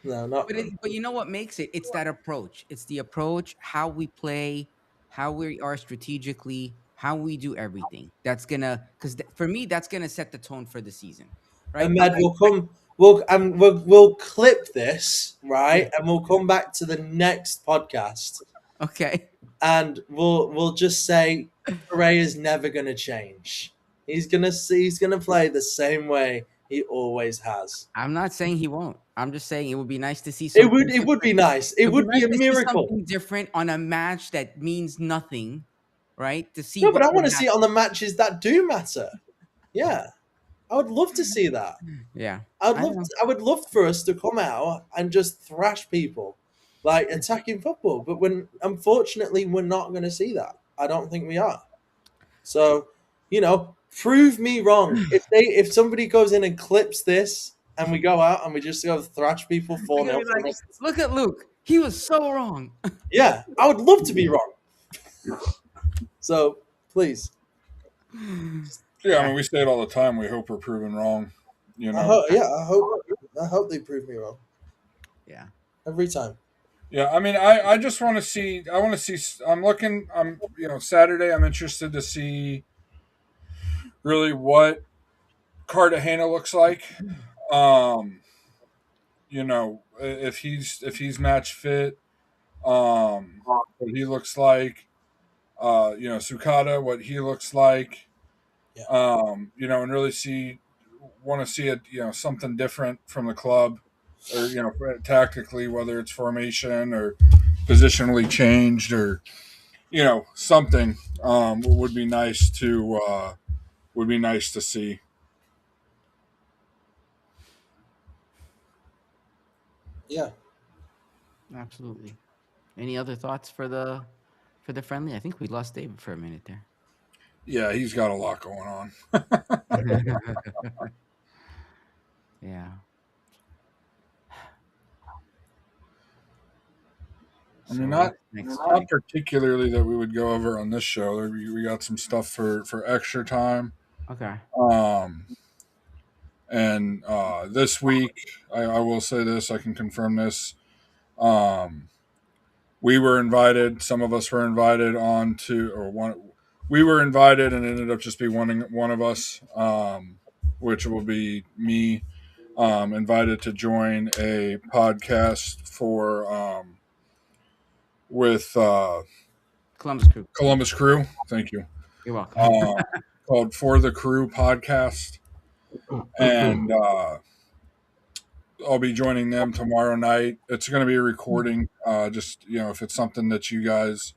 no, not. But you know what makes it? It's that approach. It's the approach, how we play, how we are strategically, how we do everything. That's gonna, because for me, that's gonna set the tone for the season, right? Ahmed will come. We'll clip this Yeah. right, and we'll come back to the next podcast, Okay. and we'll just say Pereira's never gonna change. He's gonna play the same way he always has. I'm not saying he won't. I'm just saying it would be nice to see It something would it would be different. nice. It It would be would be nice a to see miracle. something different on a match that means nothing, right? To see No, but what I would want to see it happen. on the matches that do matter. Yeah, I would love to see that. Yeah, I'd I love know. I would love for us to come out and just thrash people, like attacking football. But when unfortunately we're not going to see that. I don't think we are. So, prove me wrong. If somebody goes in and clips this and we go out and we just go thrash people They're 4 gonna 0 be like, look at Luke. He was so wrong. yeah, I would love to be wrong. So please, Yeah, I Yeah. mean, we say it all the time. We hope we're proven wrong. You I know. hope. Yeah, I hope they prove me wrong Yeah. every time. Yeah, I mean, I just want to see. I want to see. I'm looking. Saturday. I'm interested to see really what Cartagena looks like. Um, if he's match fit. What he looks like. Sukata, what he looks like. Yeah. And really want to see it. Something different from the club, or tactically, whether it's formation or positionally changed, or something would be nice to see. Yeah. Absolutely. Any other thoughts for the friendly? I think we lost David for a minute there. Yeah, he's got a lot going on. Yeah. I mean, So not what's next not week? particularly that we would go over on this show. We got some stuff for extra time. Okay. Um, and this week, I will say this. I can confirm this. Um, we were invited. Some of us were invited on to, or one. We were invited, and it ended up just be one of us, which will be me, invited to join a podcast with Columbus Crew. Columbus Crew. Thank you. You're welcome. Uh, called For the Crew podcast, and I'll be joining them tomorrow night. It's going to be a recording. Just if it's something that you guys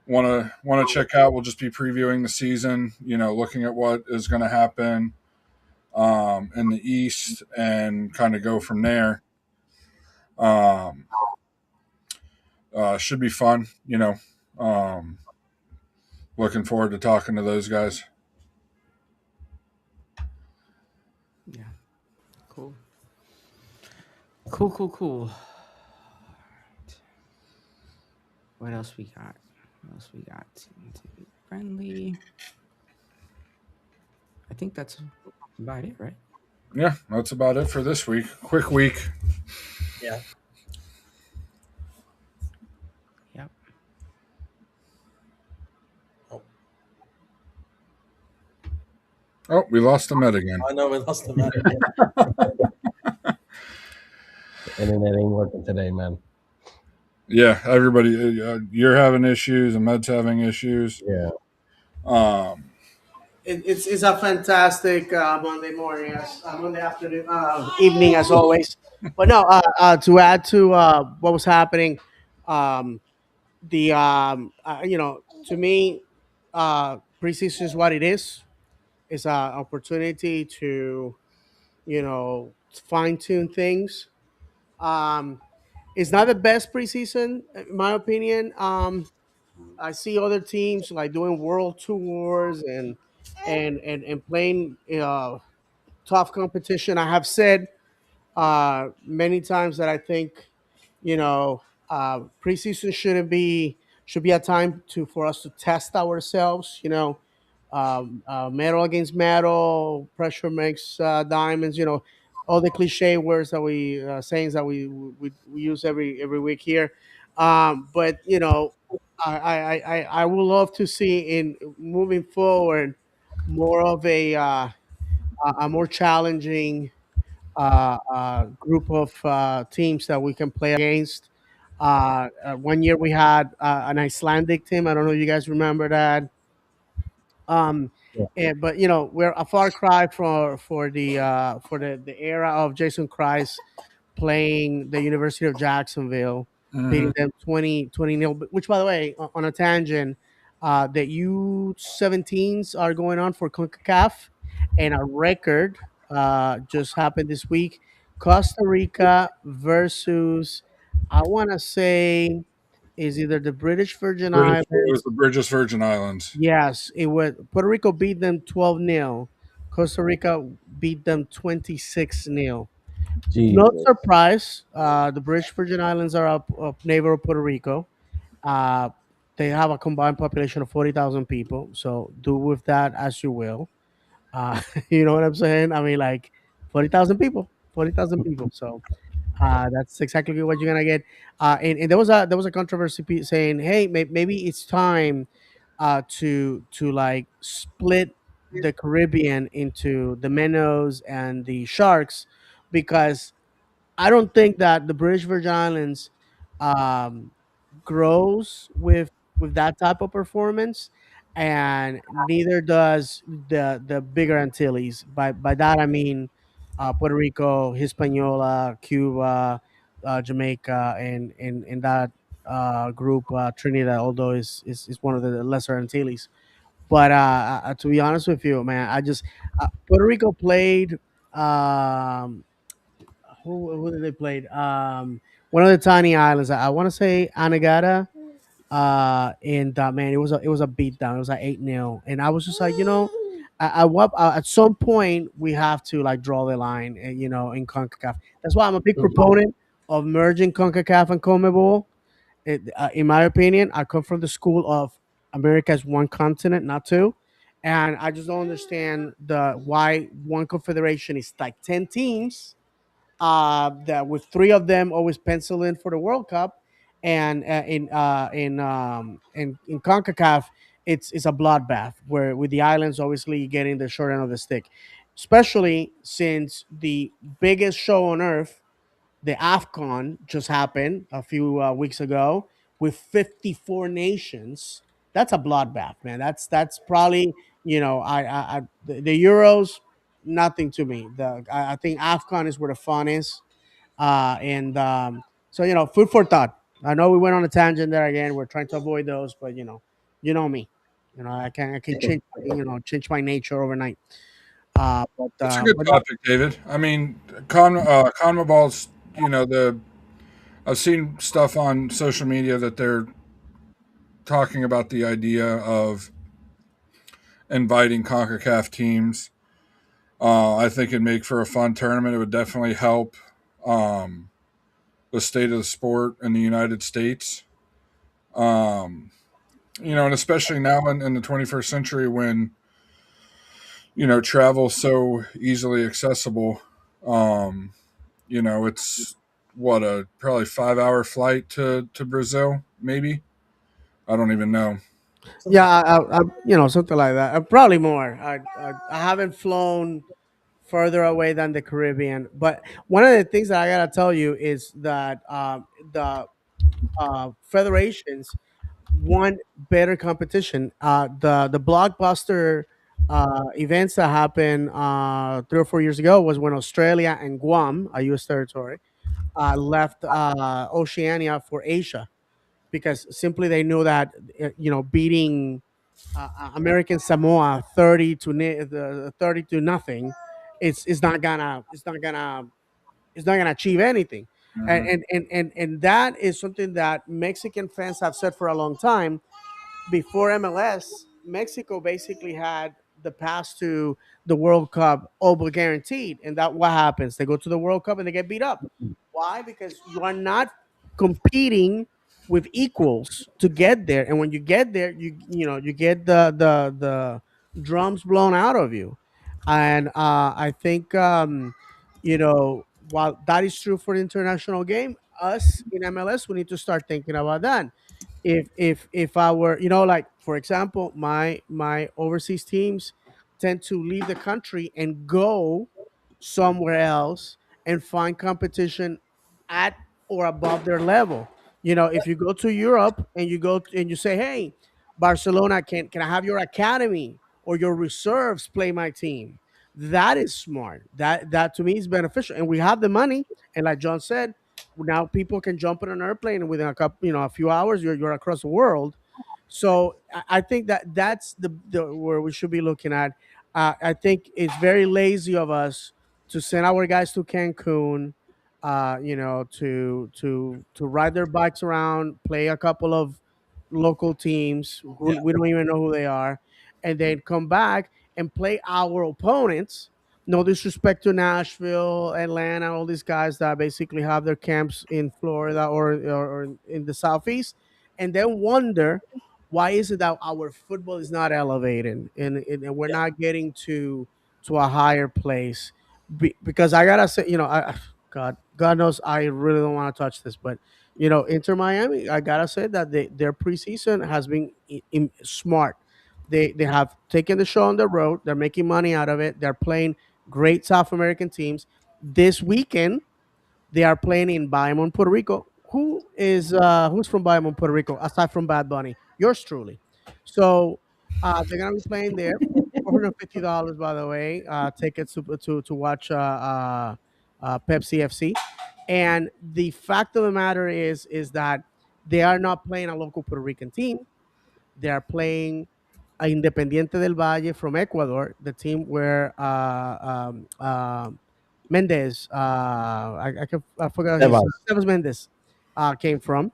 want to check out, we'll just be previewing the season. Looking at what is going to happen in the East, and kind of go from there. Um, should be fun. Um, looking forward to talking to those guys. Yeah. Cool. Cool. What else we got? Friendly. I think that's about it, right? Yeah, that's about it for this week. Quick week. Yeah. Yep. Oh, we lost the Met again. I know we lost the man. Internet ain't working today, man. Yeah, everybody, you're having issues, and Med's having issues. Yeah. Um, It's a fantastic Monday morning, Monday afternoon, evening as always. But no, to add to what was happening, um, to me, preseason is what it is. It's an opportunity to fine tune things. Um, it's not the best preseason, in my opinion. I see other teams like doing world tours and playing tough competition. I have said many times that I think preseason should be a time to for us to test ourselves. Metal against metal, pressure makes diamonds. All the cliche words that we sayings that we use every week here. But I would love to see in moving forward more of a more challenging group of teams that we can play against. One year we had an Icelandic team. I don't know if you guys remember that. Yeah. But we're a far cry for the era of Jason Christ playing the University of Jacksonville, Hmm. beating them 20 nil. Which, by the way, on a tangent, the U17s are going on for CONCACAF, and a record just happened this week. Costa Rica versus, I want to say, is either the British Virgin It was Islands. the British Virgin Islands. Yes, it was. Puerto Rico beat them 12 nil. Costa Rica beat them 26 nil. No Jesus. surprise. The British Virgin Islands are up neighbor of Puerto Rico. Uh, they have a combined population of 40,000 people. So do with that as you will. You know what I'm saying? I mean, like 40,000 people, 40,000 people. So that's exactly what you're gonna get. And there was a controversy saying, hey, maybe it's time to like split the Caribbean into the minnows and the sharks because I don't think that the British Virgin Islands um, grows with that type of performance, and neither does the bigger Antilles. By that I mean Puerto Rico, Hispaniola, Cuba, Jamaica, and that group Trinidad, although is one of the lesser Antilles. But to be honest with you, man, I just Puerto Rico played. Um, who did they played? One of the tiny islands. I want to say Anegada. And man, it was a beat down. It was like 8-0, and I was just like, at some point we have to like draw the line, in Concacaf. That's why I'm a big proponent of merging Concacaf and CONMEBOL. In my opinion, I come from the school of America as one continent, not two, and I just don't understand the why one confederation is like 10 teams that with three of them always pencil in for the World Cup, and in Concacaf, it's a bloodbath where with the islands obviously getting the short end of the stick, especially since the biggest show on earth, the AFCON, just happened a few weeks ago with 54 nations. That's a bloodbath, man. That's probably the Euros, nothing to me. I think AFCON is where the fun is, and so food for thought. I know we went on a tangent there again. We're trying to avoid those, but me. I can change my nature overnight. It's a good But topic, David. I mean, CONMEBOL's, the I've seen stuff on social media that they're talking about the idea of inviting CONCACAF teams. I think it'd make for a fun tournament. It would definitely help um, the state of the sport in the United States. Um, and especially now in the 21st century when, travel's so easily accessible. Um, it's what a probably 5 hour flight to Brazil, maybe. I don't even know. yeah, something like that. Probably more. I haven't flown further away than the Caribbean, but one of the things that I gotta tell you is that the federations want better competition. The blockbuster events that happened 3 or 4 years ago was when Australia and Guam, a U.S. territory, left Oceania for Asia because simply they knew that beating American Samoa 30 to nothing, it's not gonna achieve anything. Mhm. And that is something that Mexican fans have said for a long time. Before MLS, Mexico basically had the pass to the World Cup over guaranteed. And that what happens? They go to the World Cup and they get beat up. Why? Because you are not competing with equals to get there. And when you get there, you get the drums blown out of you. And I think while that is true for the international game, us in MLS we need to start thinking about that. If I were, like for example, my overseas teams tend to leave the country and go somewhere else and find competition at or above their level. If you go to Europe and you say, "Hey, Barcelona, can I have your academy or your reserves play my team?" That is smart. That to me is beneficial, and we have the money. And like John said, now people can jump on an airplane and within a few hours you're across the world. So I think that's the where we should be looking at. I think it's very lazy of us to send our guys to Cancun, to ride their bikes around, play a couple of local teams Yeah, who we don't even know who they are, and then come back and play our opponents. No disrespect to Nashville, Atlanta, all these guys that basically have their camps in Florida or in the Southeast, and then wonder why is it that our football is not elevating and we're yeah, not getting to a higher place. Because I gotta say, God knows I really don't want to touch this, but Inter Miami, I gotta say that their preseason has been smart. They have taken the show on the road. They're making money out of it. They're playing great South American teams. This weekend, they are playing in Bayamon, Puerto Rico. Who's from Bayamon, Puerto Rico, aside from Bad Bunny? Yours truly. So they're gonna be playing there. $450, by the way, tickets to watch Pepsi FC. And the fact of the matter is that they are not playing a local Puerto Rican team. They are playing Independiente del Valle from Ecuador, the team where Mendez, I forgot his Sebas. Sebas Mendez came from,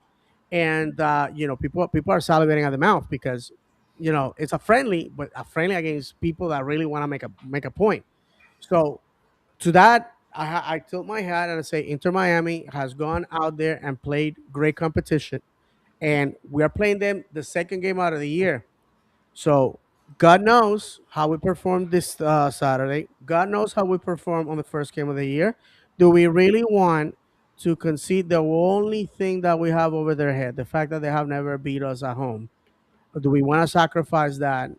and people are salivating at the mouth because it's a friendly, but a friendly against people that really want to make a point. So to that, I tilt my hat and I say Inter Miami has gone out there and played great competition, and we are playing them the second game out of the year. So God knows how we performed this Saturday. God knows how we performed on the first game of the year. Do we really want to concede the only thing that we have over their head, the fact that they have never beat us at home? Or do we want to sacrifice that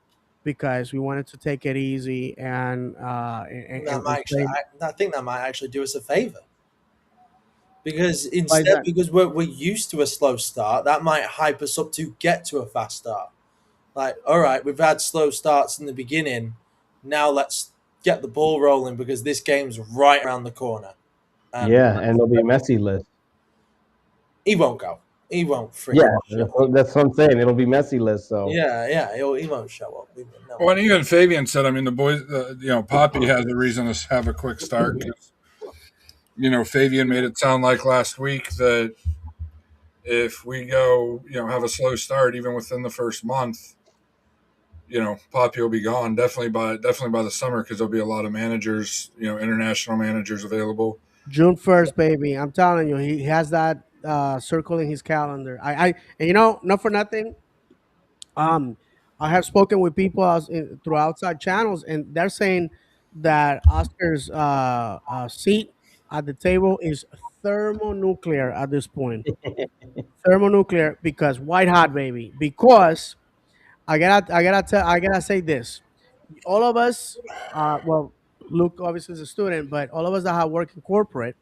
because we wanted to take it easy that and might actually, play I think that might actually do us a favor because like instead, that? because we're used to a slow start, that might hype us up to get to a fast start. Like, all right, we've had slow starts in the beginning. Now let's get the ball rolling because this game's right around the corner. And Yeah, and there'll be Messi list. he won't go. He won't Yeah, freaking show up. that's what I'm saying. It'll be Messi list. So Yeah, yeah, he won't show up. No Well, way. and even Fabian said, I mean, the boys, Poppy has a reason to have a quick start. 'Cause, Fabian made it sound like last week that if we go, have a slow start, even within the first month, Poppy will be gone definitely by the summer because there'll be a lot of managers, international managers available. June 1st, baby. I'm telling you, he has that circle in his calendar. And not for nothing. Um, I have spoken with people through outside channels, and they're saying that Oscar's seat at the table is thermonuclear at this point. Thermonuclear because white hot, baby. Because I gotta say this. All of us, well, Luke obviously is a student, but all of us that have worked in corporate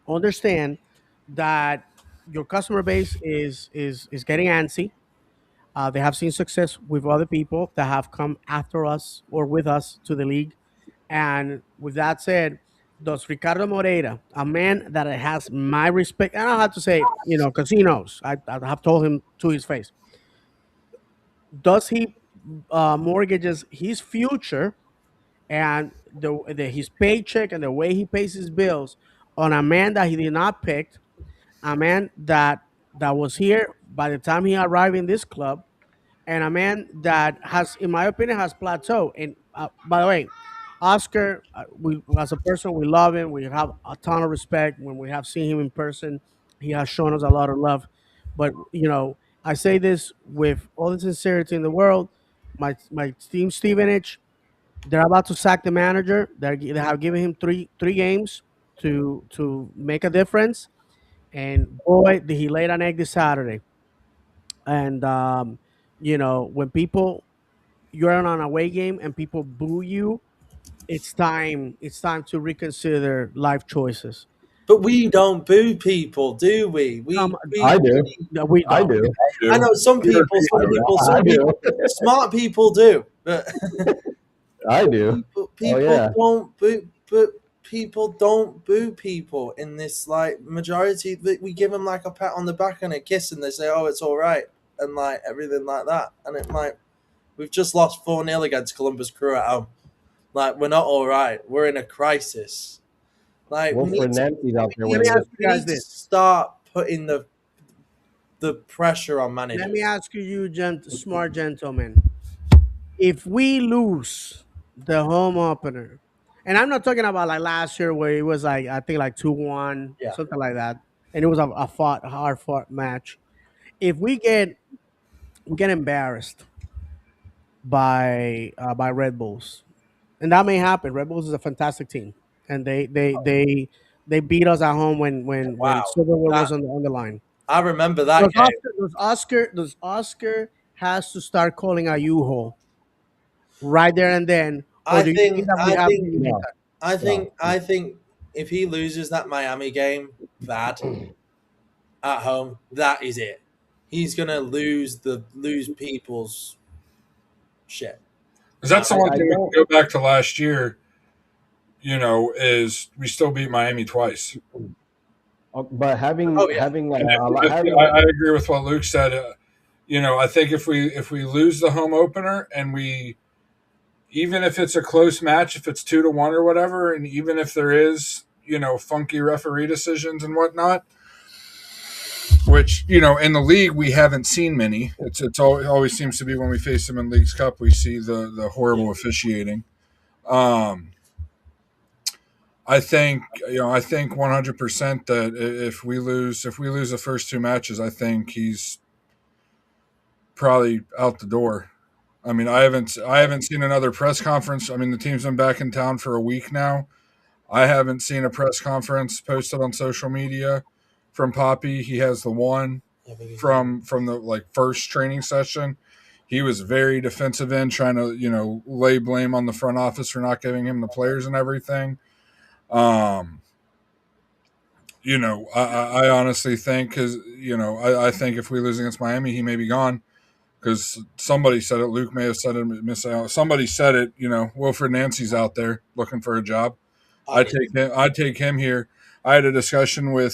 understand that your customer base is getting antsy. They have seen success with other people that have come after us or with us to the league. And with that said, does Ricardo Moreira, a man that has my respect, and I don't have to say, because he knows, I have told him to his face, does he mortgages his future and his paycheck and the way he pays his bills on a man that he did not pick, a man that was here by the time he arrived in this club, and a man that has, in my opinion, has plateaued. And by the way, Oscar, we as a person, we love him. We have a ton of respect. When we have seen him in person, he has shown us a lot of love. But I say this with all the sincerity in the world. My team, Stevenage, they're about to sack the manager. They have given him three games to make a difference. And boy, did he lay an egg this Saturday. And when you're on an away game and people boo you, it's time to reconsider life choices. But we don't boo people, do we? Um, I do. no, we I don't. do. I know some people, I do. smart people do, but I do. people Yeah. don't boo. But people don't boo people in this like majority. That we give them like a pat on the back and a kiss, and they say, "Oh, it's all right," and like everything like that. And it like we've just lost 4-0 against Columbus Crew at home. Like we're not all right. We're in a crisis. Like we Wilfred need to, Nancy's out there Let with me it. ask you we guys need to this. start putting the pressure on Let me managers. ask you, smart gentlemen. If we lose the home opener, and I'm not talking about like last year where it was like I think like 2-1, Yeah. something like that, and it was a hard fought match. If we get embarrassed by Red Bulls, and that may happen. Red Bulls is a fantastic team, and they beat us at home when Wow. Silverwood That was on the line. I remember that Does game. Oscar has to start calling a U-Haul right there and then, or I do you think think that we I have to think use No, it? no. I think if he loses that Miami game bad at home, that is it. He's gonna lose people's shit. Because that's the I, one I thing we don't. can go back to last year. Is we still beat Miami twice. But having Oh yeah. having And a lot, I agree with what Luke said. I think if we lose the home opener and we even if it's a close match, if it's 2-1 or whatever, and even if there is funky referee decisions and whatnot, which in the league we haven't seen many. Always seems to be when we face them in Leagues Cup we see the horrible officiating. Um, I think 100% that if we lose the first two matches, I think he's probably out the door. I mean, I haven't seen another press conference. I mean, the team's been back in town for a week now. I haven't seen a press conference posted on social media from Poppy. He has the one from the first training session. He was very defensive in trying to lay blame on the front office for not giving him the players and everything. Um, I honestly think because I think if we lose against Miami, he may be gone because somebody said it. Luke may have said it. Somebody said it. Wilfred Nancy's out there looking for a job. I'd take him. I'd take him here. I had a discussion with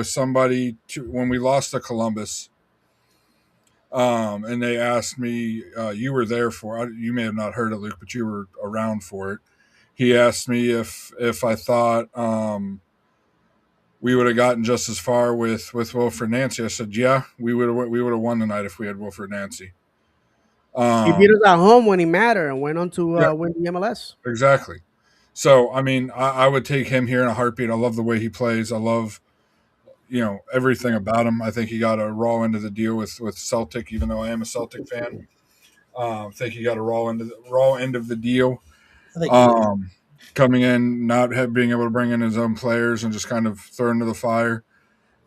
somebody when we lost to Columbus, and they asked me, "You were there for? You may have not heard it, Luke, but you were around for it." He asked me if I thought we would have gotten just as far with Wilfred Nancy. I said, "Yeah, we would have won tonight if we had Wilfred Nancy." He beat Um, us at home when he mattered and went on to yeah, win the MLS. exactly. So I mean, I would take him here in a heartbeat. I love the way he plays. I love everything about him. I think he got a raw end of the deal with Celtic, even though I am a Celtic fan. I think he got a raw end of the deal. I think Coming in, not being able to bring in his own players and just kind of throw into the fire.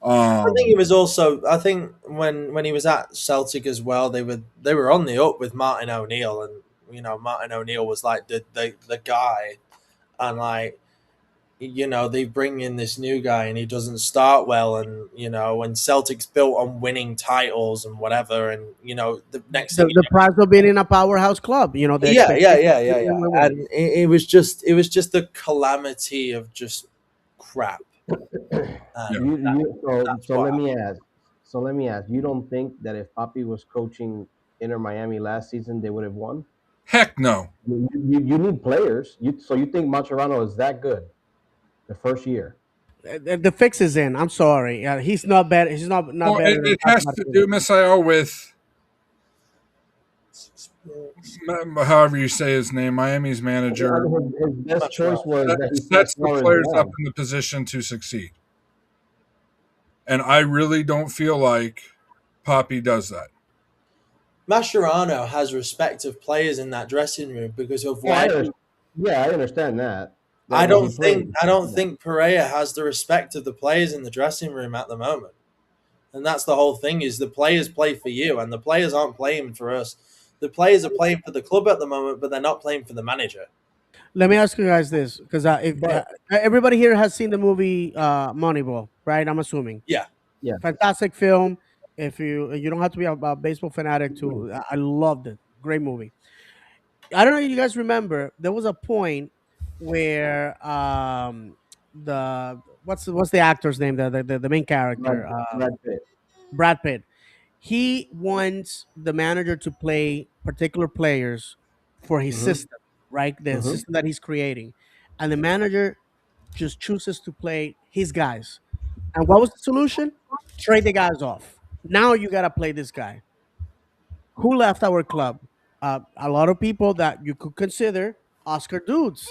I think he Um, was also. I think when he was at Celtic as well, they were on the up with Martin O'Neill, and Martin O'Neill was like the guy, and like they bring in this new guy and he doesn't start well, and when Celtic's built on winning titles and whatever, and the next thing The price of being in a powerhouse club, the expectation. and it was just the calamity of just crap. Yeah. And that's So what let happened. me ask. So let me ask. You don't think that if Papi was coaching Inter Miami last season, they would have won? heck no. You need players. So you think Mascherano is that good the first year? the fix is in. I'm sorry. He's not better. He's not Well, better than it Tata has to Martino. do, Misael, with however you say his name, Miami's manager His best choice was that that he sat sets the Suarez players up down. in the position to succeed. And I really don't feel like Poppy does that. Mascherano has respect of players in that dressing room because of Yeah, where I understand that. I When he don't played. think I don't think Pereira has the respect of the players in the dressing room at the moment. And that's the whole thing is the players play for you and the players aren't playing for us. The players are playing for the club at the moment, but they're not playing for the manager. Let me ask you guys this, because if But everybody here has seen the movie Moneyball, right? I'm assuming. Yeah. yeah, Fantastic film. If you don't have to be a baseball fanatic to, I loved it. Great movie. I don't know if you guys remember. There was a point where the what's the actor's name? The main Brad, character, Brad Pitt. Brad Pitt. He wants the manager to play particular players for his Hmm. system, right? The Hmm. system that he's creating, and the manager just chooses to play his guys. And what was the solution? Trade the guys off. Now you got to play this guy. Who left our club? A lot of people that you could consider Oscar dudes.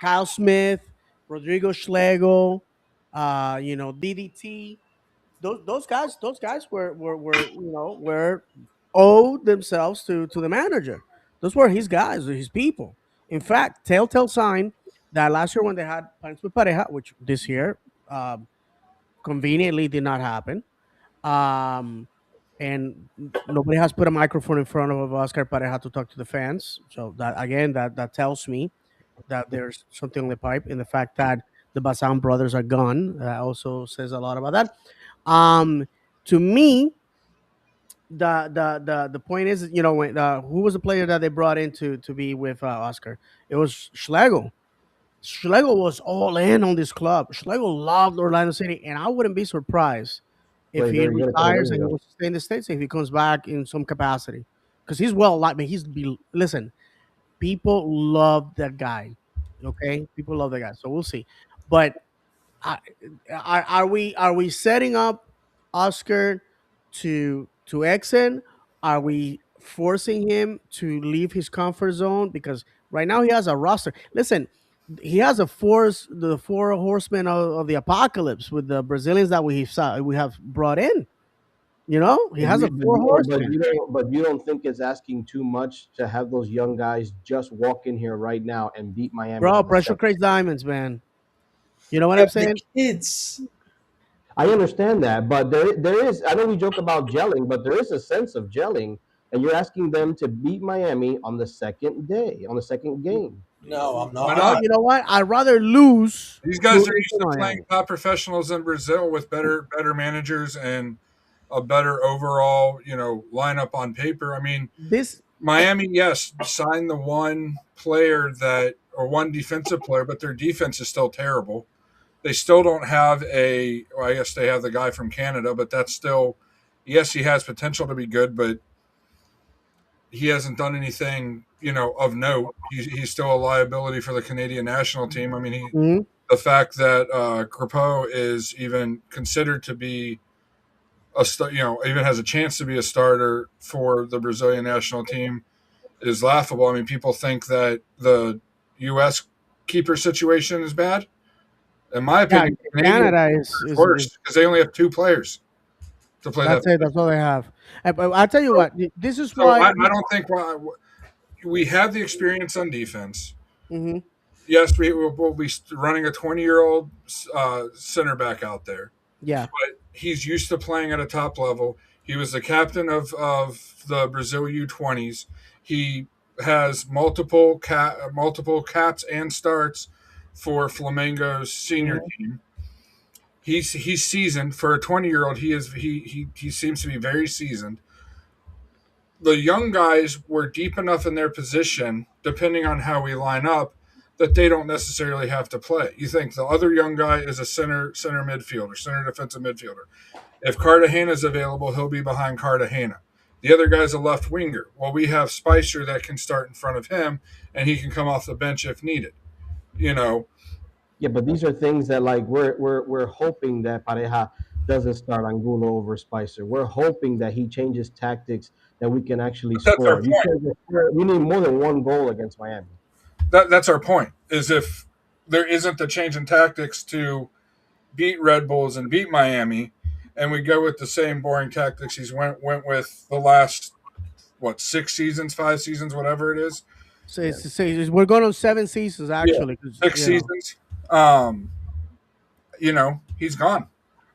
Kyle Smith, Rodrigo Schlegel, DDT. Those guys were owed themselves to the manager. Those were his guys, his people. In fact, telltale sign that last year when they had Panes with Pareja, which this year um, conveniently did not happen, um, and nobody has put a microphone in front of Oscar Pareja to talk to the fans. So that again, that tells me that there's something on the pipe. In the fact that the Bazan brothers are gone, also says a lot about that. To me, the point is, when who was the player that they brought in to be with Oscar? It was Schlegel. Schlegel was all in on this club. Schlegel loved Orlando City, and I wouldn't be surprised if Played he very good at retires and he Colombia. wants to stay in the states. If he comes back in some capacity, because he's well liked. I mean, listen. People love that guy. Okay, people love that guy. So we'll see. But I- are we setting up Oscar to exit? Are we forcing him to leave his comfort zone? Because right now he has a roster. Listen, he has the four horsemen of the apocalypse with the Brazilians that we have brought in. He has a four horsemen. But you don't think it's asking too much to have those young guys just walk in here right now and beat Miami Bro, on the pressure second? creates diamonds, man. You know what Yeah, I'm the saying? kids. I understand that, but there is. I know we joke about gelling, but there is a sense of gelling, and you're asking them to beat Miami on the second day, on the second game. No, I'm Why not. Well, not? you know what? I'd rather lose These to guys are used Inter to playing Miami. top professionals in Brazil with better managers and a better overall, lineup on paper. I mean, This Miami, yes, signed the one player or one defensive player, but their defense is still terrible. They still don't have well, I guess they have the guy from Canada, but that's still, yes, he has potential to be good, but he hasn't done anything, of note. He's still a liability for the Canadian national team. I mean, Mhm. the fact that Crepeau is even considered to be even has a chance to be a starter for the Brazilian national team is laughable. I mean, people think that the U.S. keeper situation is bad. In my Yeah, opinion, Canadian Canada is worse because they only have two players to play that that's it. position. That's all they have. But I'll tell you So, what. This is so why. I don't think we have the experience on defense. Mhm. Yes, we'll be running a 20-year-old center back out there. Yeah. But he's used to playing at a top level. He was the captain of the Brazil U20s. He has multiple caps and starts for Flamengo's senior Mhm. team. He's seasoned for a 20-year-old. He seems to be very seasoned. The young guys were deep enough in their position, depending on how we line up, that they don't necessarily have to play. You think the other young guy is a center midfielder, center defensive midfielder. If Cartagena is available, he'll be behind Cartagena. The other guy's a left winger. Well, we have Spicer that can start in front of him, and he can come off the bench if needed. You know, Yeah, but these are things that like we're hoping that Pareja doesn't start Angulo over Spicer. We're hoping that he changes tactics that we can actually But that's our score. You point. can't just score. We need more than one goal against Miami. That's our point. Is if there isn't a change in tactics to beat Red Bulls and beat Miami, and we go with the same boring tactics he's went with the last what 6 seasons, 5 seasons, whatever it is. So Yeah. we're going on 7 seasons Yeah, actually. 'Cause, 6 seasons. Um, he's gone.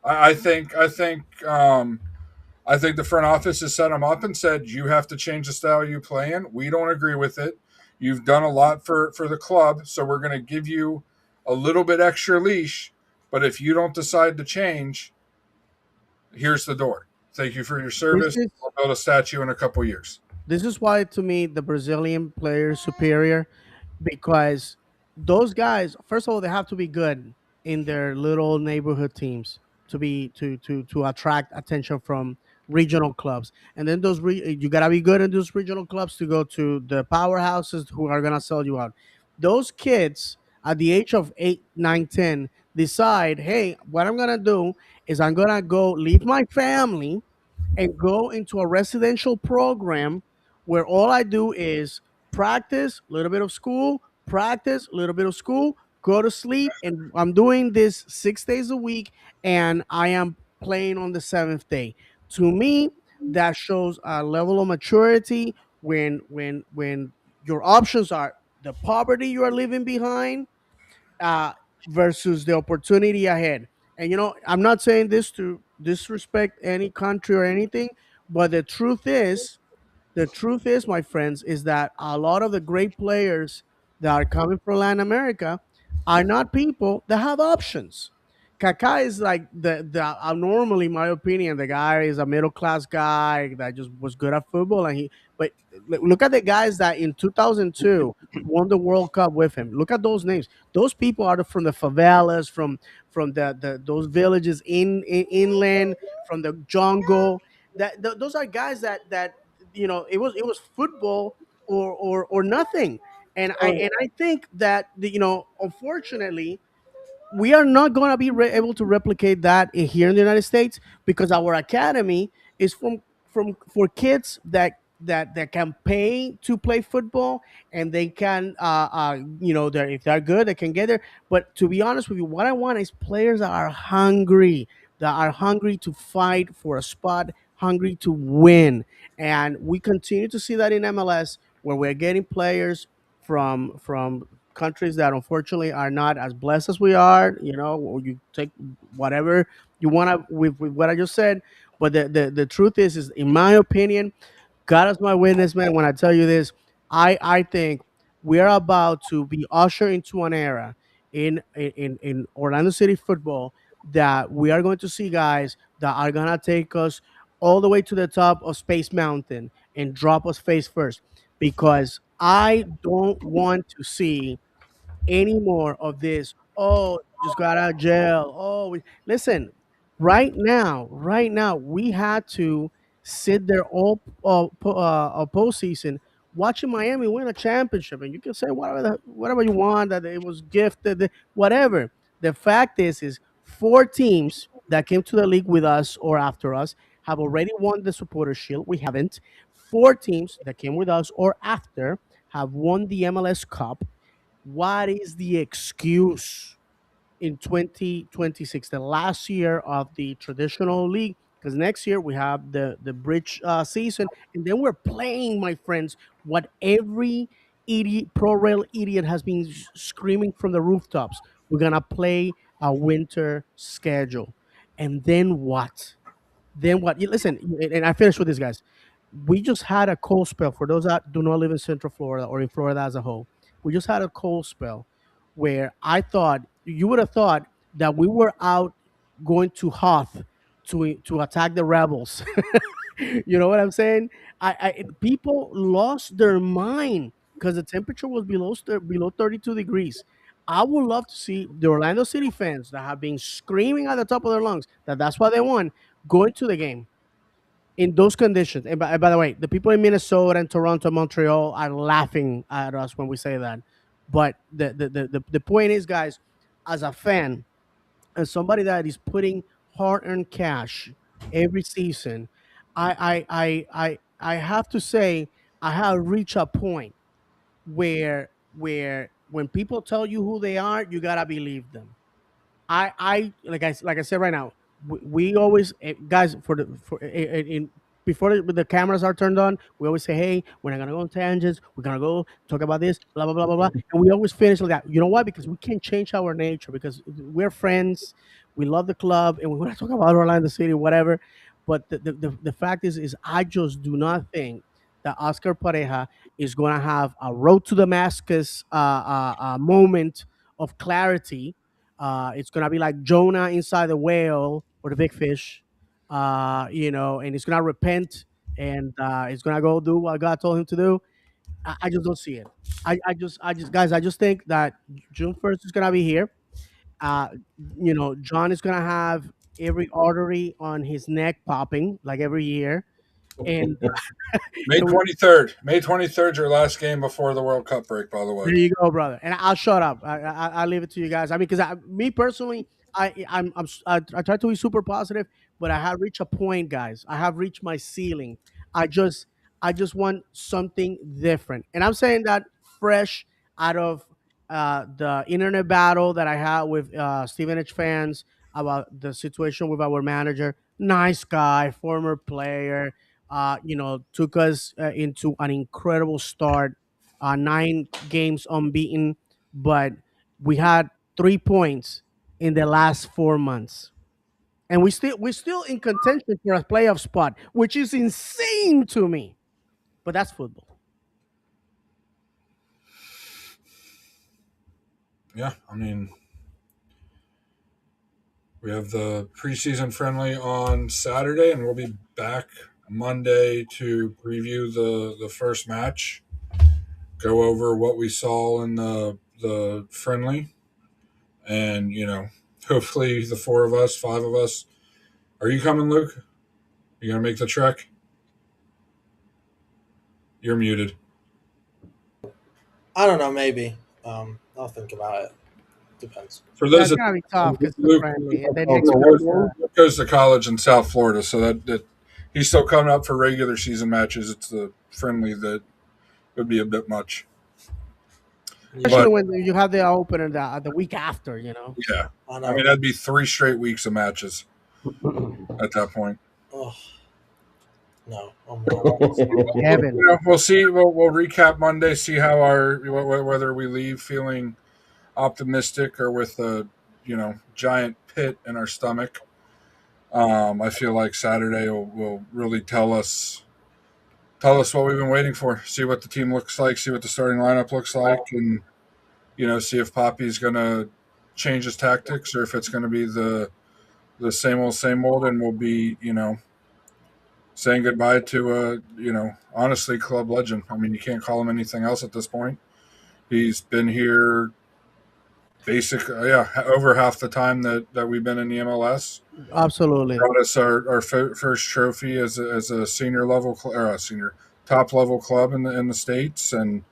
I think I think the front office has set him up and said you have to change the style you play in. We don't agree with it. You've done a lot for the club, so we're going to give you a little bit extra leash. But if you don't decide to change, here's the door. Thank you for your this service. is We'll build a statue in a couple years. this is why to me the Brazilian player is superior, because those guys, first of all, they have to be good in their little neighborhood teams to be to attract attention from regional clubs, and then you gotta be good in those regional clubs to go to the powerhouses who are gonna sell you out. Those kids at the age of 8, 9, 10 decide, hey, what I'm gonna do is I'm gonna go leave my family and go into a residential program where all I do is practice, a little bit of school, practice, a little bit of school, go to sleep. And I'm doing this 6 days a week, and I am playing on the seventh day. To me, that shows a level of maturity when your options are the poverty you are living behind, uh, versus the opportunity ahead. And I'm not saying this to disrespect any country or anything, but the truth is, my friends, is that a lot of the great players that are coming from Latin America are not people that have options. Kaká is like the normally, in my opinion, the guy is a middle class guy that just was good at football, and but look at the guys that in 2002 won the World Cup with him. Look at those names. Those people are from the favelas, from the those villages in inland, from the jungle. Those are guys that it was football or nothing. And I think that unfortunately we are not going to be able to replicate that here in the United States, because our academy is from for kids that can pay to play football, and they can if they're good they can get there. But to be honest with you, what I want is players that are hungry to fight for a spot, hungry to win. And we continue to see that in MLS, where we're getting players from countries that unfortunately are not as blessed as we are. Or you take whatever you want to with what I just said. But the truth is in my opinion, God is my witness, man, when I tell you this, I think we are about to be ushered into an era in Orlando City football, that we are going to see guys that are gonna take us all the way to the top of Space Mountain and drop us face first, because I don't want to see any more of this. Oh, just got out of jail. Oh, listen, right now, we had to sit there all postseason watching Miami win a championship, and you can say whatever you want, that it was gifted, whatever. The fact is four teams that came to the league with us or after us have already won the Supporter Shield. We haven't. Four teams that came with us or after have won the MLS Cup. What is the excuse in 2026, the last year of the traditional league? Because next year we have the bridge season, and then we're playing, my friends, what every idiot, pro rail idiot, has been screaming from the rooftops. We're gonna play a winter schedule, and then what? Then what? Listen, and I finish with this, guys. We just had a cold spell. For those that do not live in Central Florida or in Florida as a whole, we just had a cold spell where I thought you would have thought that we were out going to Hoth to attack the rebels. You know what I'm saying? People lost their mind because the temperature was below 32 degrees. I would love to see the Orlando City fans that have been screaming at the top of their lungs that that's why they won, going to the game in those conditions. And by the way, the people in Minnesota and Toronto, Montreal are laughing at us when we say that. But the point is, guys, as a fan and somebody that is putting hard-earned cash every season, I have to say I have reached a point where when people tell you who they are, you gotta believe them. Like I said right now, we always guys in before the cameras are turned on, we always say, "Hey, we're not gonna go on tangents. We're gonna go talk about this, blah blah blah blah blah," and we always finish like that. You know why? Because we can't change our nature. Because we're friends, we love the club, and we want to talk about Orlando City, whatever. But the fact is I just do not think that Oscar Pareja is going to have a road to Damascus moment of clarity. It's gonna be like Jonah inside the whale or the big fish, and he's gonna repent and he's gonna go do what God told him to do. I just don't see it. Guys, I just think that June 1st is gonna be here. Uh, John is gonna have every artery on his neck popping like every year, and May 23rd. May 23rd is your last game before the World Cup break, by the way. there you go, brother. And I'll shut up. I'll leave it to you guys. I mean, because me personally, I try to be super positive, but I have reached a point, guys. I have reached my ceiling. I just I just want something different, and I'm saying that fresh out of the internet battle that I had with Steven H fans about the situation with our manager. Nice guy, former player. Took us into an incredible start, 9 games unbeaten, but we had 3 points in the last 4 months, and we're still in contention for a playoff spot, which is insane to me. But that's football. Yeah, I mean, we have the preseason friendly on Saturday, and we'll be back Monday to preview the first match, go over what we saw in the friendly, and hopefully the four of us, five of us. Are you coming, Luke? You gonna make the trek? You're muted. I don't know, maybe. I'll think about it. Depends. For Yeah, those it's that gonna be tough because it's Luke, friendly, and then Oh, next for week, what? Luke goes to college in South Florida, so that he's still coming up for regular season matches. It's the friendly that would be a bit much. especially But when you have the opener the week after, yeah, I I know. mean that'd be 3 straight weeks of matches at that point. Oh, no. I'm not. Heaven. We'll see. We'll recap Monday. See how whether we leave feeling optimistic or with a giant pit in our stomach. I feel like Saturday will really tell us what we've been waiting for. See what the team looks like. See what the starting lineup looks like, and see if Poppy's going to change his tactics or if it's going to be the same old, and we'll be saying goodbye to honestly club legend. I mean, you can't call him anything else at this point. He's been here over half the time that we've been in the MLS. Absolutely. Brought us our first trophy as a senior level or a senior top level club in the States, and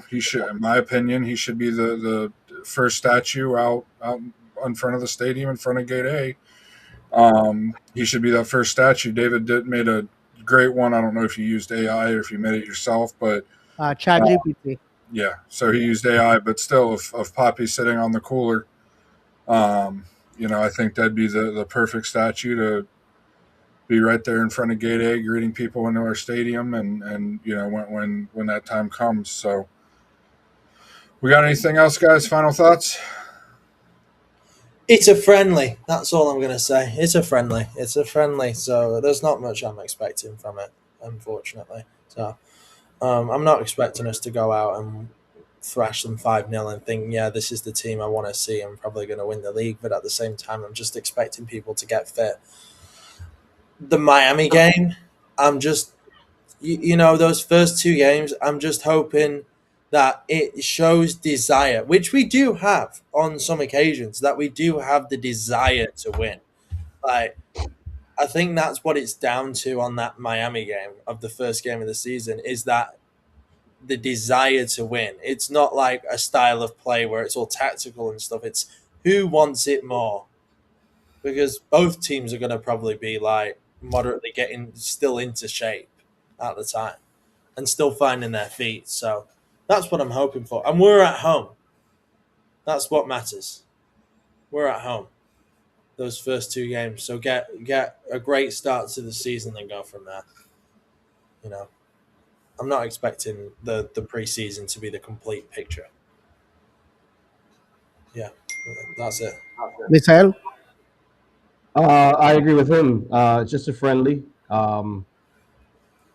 he should, in my opinion, he should be the first statue out in front of the stadium, in front of Gate A. He should be that first statue. David made a great one. I don't know if you used AI or if you made it yourself, but Chat GPT. yeah. So he used AI, but still, of Poppy sitting on the cooler, I think that'd be the perfect statue to be right there in front of Gate A, greeting people into our stadium, and when that time comes. So, we got anything else, guys? Final thoughts? It's a friendly. That's all I'm going to say. It's a friendly. So there's not much I'm expecting from it, unfortunately. So I'm not expecting us to go out and thrash them 5-0 and think, yeah, this is the team I want to see. I'm probably going to win the league. But at the same time, I'm just expecting people to get fit. The Miami game, I'm just, those first 2 games, I'm just hoping that it shows desire, which we do have on some occasions, that we do have the desire to win. Like, I think that's what it's down to on that Miami game of the first game of the season, is that the desire to win. It's not like a style of play where it's all tactical and stuff. It's who wants it more, because both teams are going to probably be like moderately getting still into shape at the time and still finding their feet. So that's what I'm hoping for. And we're at home. That's what matters. We're at home. Those first two games. So get a great start to the season and go from there. You know, I'm not expecting the preseason to be the complete picture. Yeah, that's it. Misael? I agree with him. It's just a friendly.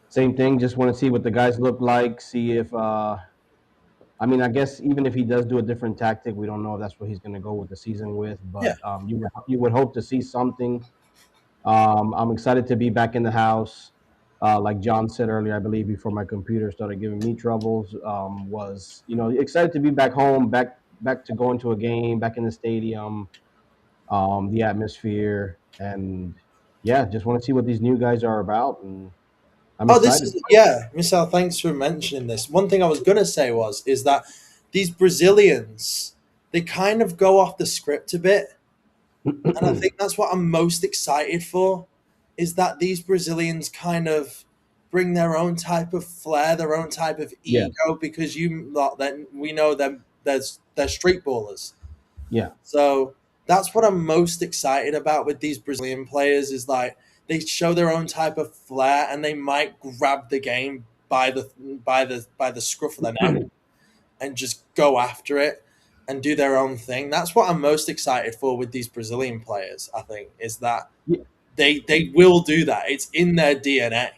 Same thing. Just want to see what the guys look like. See if I mean, I guess even if he does do a different tactic, we don't know if that's what he's going to go with the season with. Yeah. But you would hope to see something. I'm excited to be back in the house. Like John said earlier, I believe before my computer started giving me troubles, was excited to be back home, back to going to a game, back in the stadium, the atmosphere, and yeah, just want to see what these new guys are about, and I'm Oh, this excited. is Michelle. Thanks for mentioning this. One thing I was gonna say is that these Brazilians, they kind of go off the script a bit, and I think that's what I'm most excited for. Is that these Brazilians kind of bring their own type of flair, their own type of Yeah, ego, because you lot then we know them. They're street ballers. yeah. So that's what I'm most excited about with these Brazilian players is like they show their own type of flair and they might grab the game by the scruff of the neck and just go after it and do their own thing. That's what I'm most excited for with these Brazilian players, I think, is that Yeah. they will do that. It's in their DNA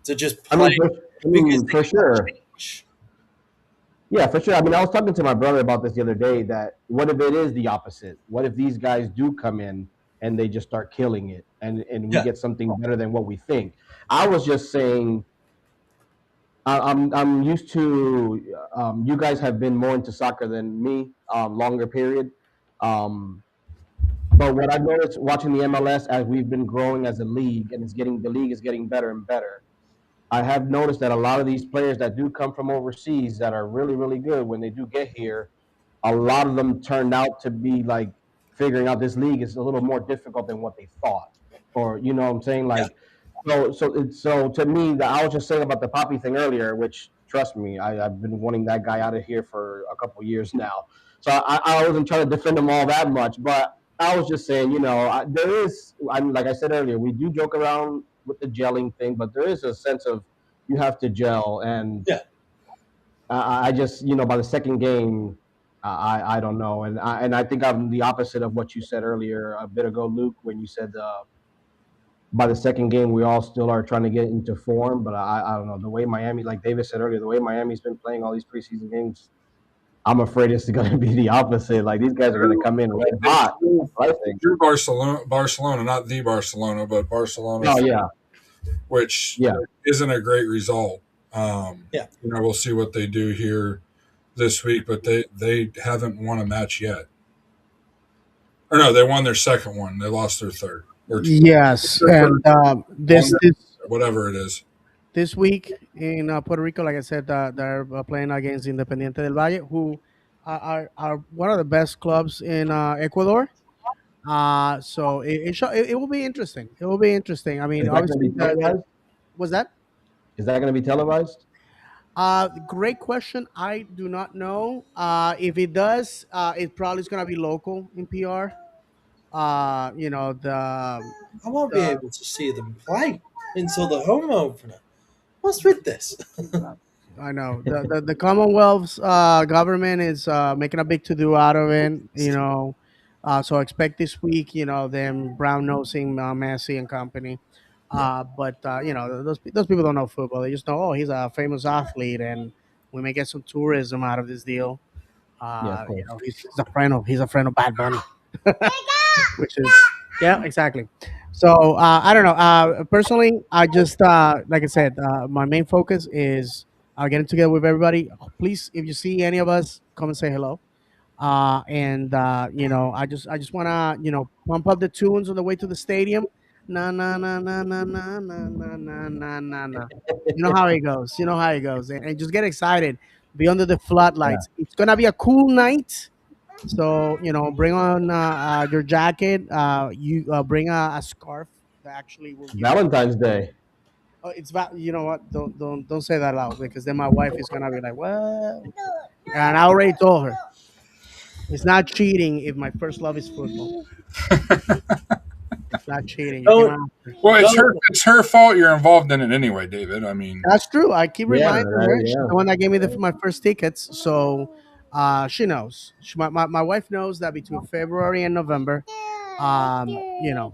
to just I play mean, because they for can't sure. change. Yeah, for sure. I mean, I was talking to my brother about this the other day. That what if it is the opposite? What if these guys do come in and they just start killing it, and we Yeah. get something better than what we think? I was just saying, I'm used to. You guys have been more into soccer than me, longer period. Um, but what I've noticed watching the MLS as we've been growing as a league, and the league is getting better and better. I have noticed that a lot of these players that do come from overseas that are really, really good when they do get here, a lot of them turned out to be like figuring out this league is a little more difficult than what they thought. Or you know what I'm saying? Yeah. Like so to me, I was just saying about the Poppy thing earlier, which trust me, I've been wanting that guy out of here for a couple years now. So I wasn't trying to defend him all that much, but I was just saying, there is, like I said earlier, we do joke around with the gelling thing, but there is a sense of you have to gel, and Yeah. I just, by the second game, I don't know, and I think I'm the opposite of what you said earlier a bit ago, Luke, when you said by the second game we all still are trying to get into form, but I don't know the way Miami, like David said earlier, the way Miami's been playing all these preseason games, I'm afraid it's going to be the opposite. Like these guys are going to come in red hot. I think. Drew Barcelona, not the Barcelona, but Barcelona, Oh yeah, which yeah. isn't a great result. Yeah. We'll see what they do here this week, but they haven't won a match yet. Or no, they won their second one. They lost their third. Or Yes, and whatever it is. this week in Puerto Rico, like I said, they're playing against Independiente del Valle, who are one of the best clubs in Ecuador. So it will be interesting. It will be interesting. I mean, Is that going to obviously, be televised? was that? Is that going to be televised? Great question. I do not know. If it does, it probably is going to be local in PR. I won't be The able to see them play until the home opener. What's with this? I know the Commonwealth's government is making a big to do out of it. So expect this week. Them brown nosing Messi and company. But those people don't know football. They just know, oh, he's a famous athlete, and we may get some tourism out of this deal. Yeah, of course. He's a friend of Bad Bunny, which is yeah, exactly. So I don't know. Personally, I just like I said, my main focus is getting together with everybody. Please, if you see any of us, come and say hello. And I just want to pump up the tunes on the way to the stadium. Na na na na na na na na na na na na. You know how it goes. You know how it goes, and just get excited. Be under the Yeah. floodlights. It's gonna be a cool night. So bring on your jacket. You bring a scarf that actually will give you. Valentine's Day. Oh, you know what? Don't say that loud because then my wife is gonna be like, "What?" And I already told her it's not cheating if my first love is football. It's not cheating. You came Don't after. Well, don't it's her fault. You're involved in it anyway, David. I mean, That's true. I keep Yeah, reminding her. She's yeah. the one that gave me my first tickets, so she knows. My wife knows that between February and November,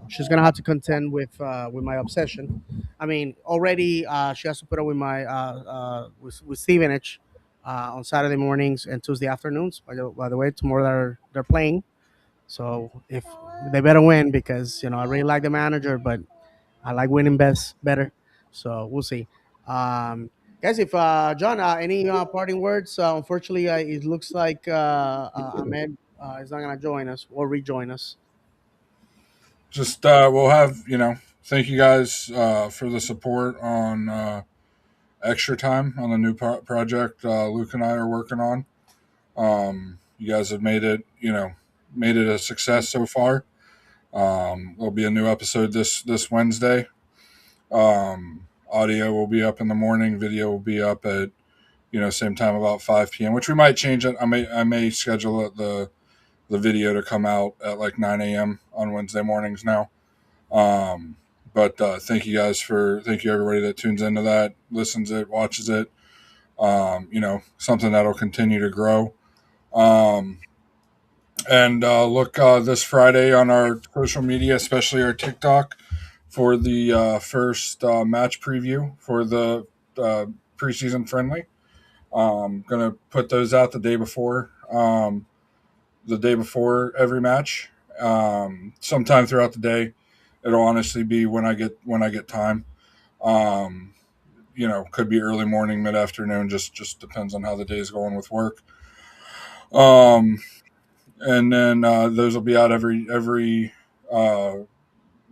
she's gonna have to contend with my obsession. I mean, already she has to put up with my with Stevenage on Saturday mornings and Tuesday afternoons. By the way, tomorrow they're playing, so if they better win because I really like the manager, but I like winning best better. So we'll see. Guys, if John, any parting words? Unfortunately, it looks like Ahmed is not gonna join us or rejoin us. just we'll have thank you guys for the support on extra time on the new project Luke and I are working on. You guys have made it a success so far. There'll be a new episode this Wednesday. Audio will be up in the morning. Video will be up at same time about 5 p.m. Which we might change it. I may schedule the video to come out at like 9 a.m. on Wednesday mornings now. But thank you everybody that tunes into that, listens it, watches it. Something that'll continue to grow. Um, and look this Friday on our social media, especially our TikTok, for the first match preview for the preseason friendly. Gonna put those out the day before every match. Sometime throughout the day. It'll honestly be when I get time. Um, could be early morning, mid afternoon. Just depends on how the day is going with work. Um, and then those will be out every uh,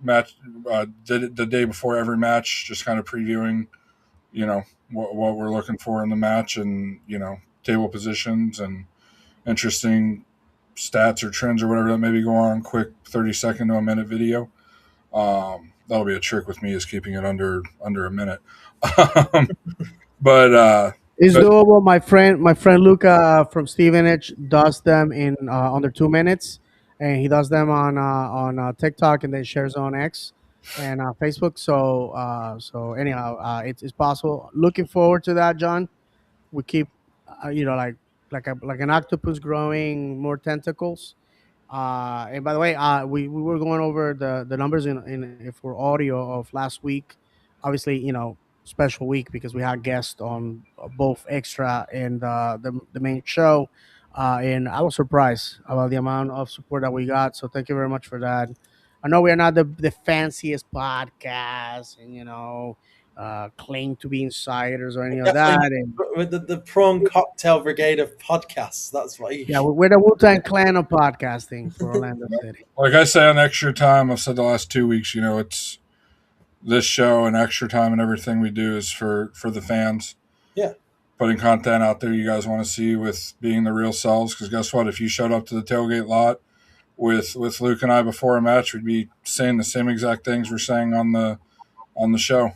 match the day before every match. Just kind of previewing, what we're looking for in the match, and table positions and interesting stats or trends or whatever that may be going on. Quick 30-second to a minute video. That'll be a trick with me, is keeping it under a minute. um, but It's but doable. My friend Luca from Stevenage does them in under 2 minutes, and he does them on TikTok and then shares on X and Facebook. So anyhow, it's possible. Looking forward to that, John. We keep, like an octopus growing more tentacles. And by the way, we were going over the numbers in for audio of last week. Obviously, special week because we had guests on both extra and the main show. And I was surprised about the amount of support that we got. So thank you very much for that. I know we are not the fanciest podcast, and claim to be insiders or any of that. definitely And with the prawn cocktail brigade of podcasts. That's what you. yeah, we're the Wu Tang Clan of podcasting for Orlando City. like I say on extra time, I've said the last 2 weeks. It's this show and extra time and everything we do is for the fans. Yeah. Putting content out there you guys want to see, with being the real selves. Because guess what? If you showed up to the tailgate lot with Luke and I before a match, we'd be saying the same exact things we're saying on the show.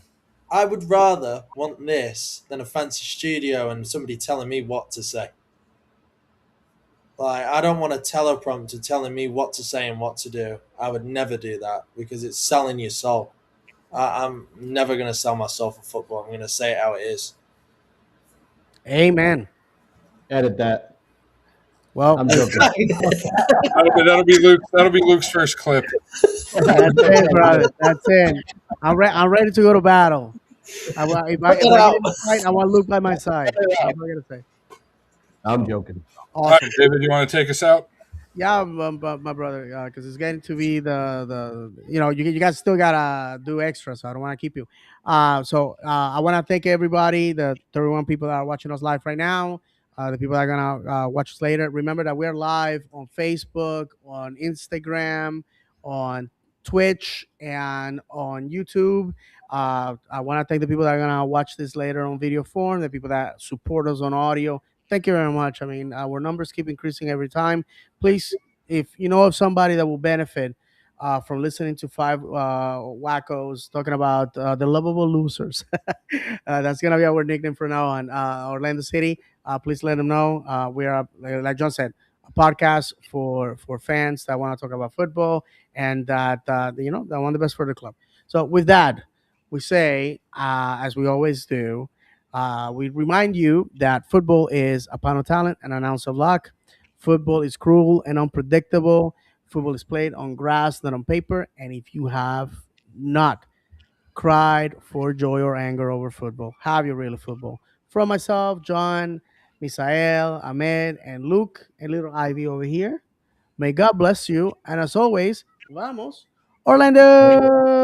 I would rather want this than a fancy studio and somebody telling me what to say. Like, I don't want a teleprompter telling me what to say and what to do. I would never do that because it's selling your soul. I'm never going to sell my soul for football. I'm going to say it how it is. Amen. Edit that. Well, I'm joking. That'll be Luke's first clip. that's it, brother. That's it. I'm ready to go to battle. If I get in a fight, I want Luke by my side. That's what I'm gonna say. I'm joking. All right, Awesome. David, you want to take us out? Yeah, but my brother, because it's getting to be the you guys still gotta do extra, so I don't want to keep you. I want to thank everybody, the 31 people that are watching us live right now, the people that are gonna watch us later. Remember that we're live on Facebook, on Instagram, on Twitch and on YouTube. I want to thank the people that are gonna watch this later on video form, the people that support us on audio. Thank you very much. I mean, our numbers keep increasing every time. Please, if you know of somebody that will benefit from listening to five wackos talking about the lovable losers, that's gonna be our nickname from now on. Orlando City. Please let them know we are, like John said, a podcast for fans that want to talk about football and that that want the best for the club. So with that, we say, as we always do, we remind you that football is a pound of talent and an ounce of luck. Football is cruel and unpredictable. Football is played on grass, not on paper. And if you have not cried for joy or anger over football, have you really football? From myself, John, Misael, Ahmed, and Luke, and little Ivy over here. May God bless you. And as always, vamos, Orlando!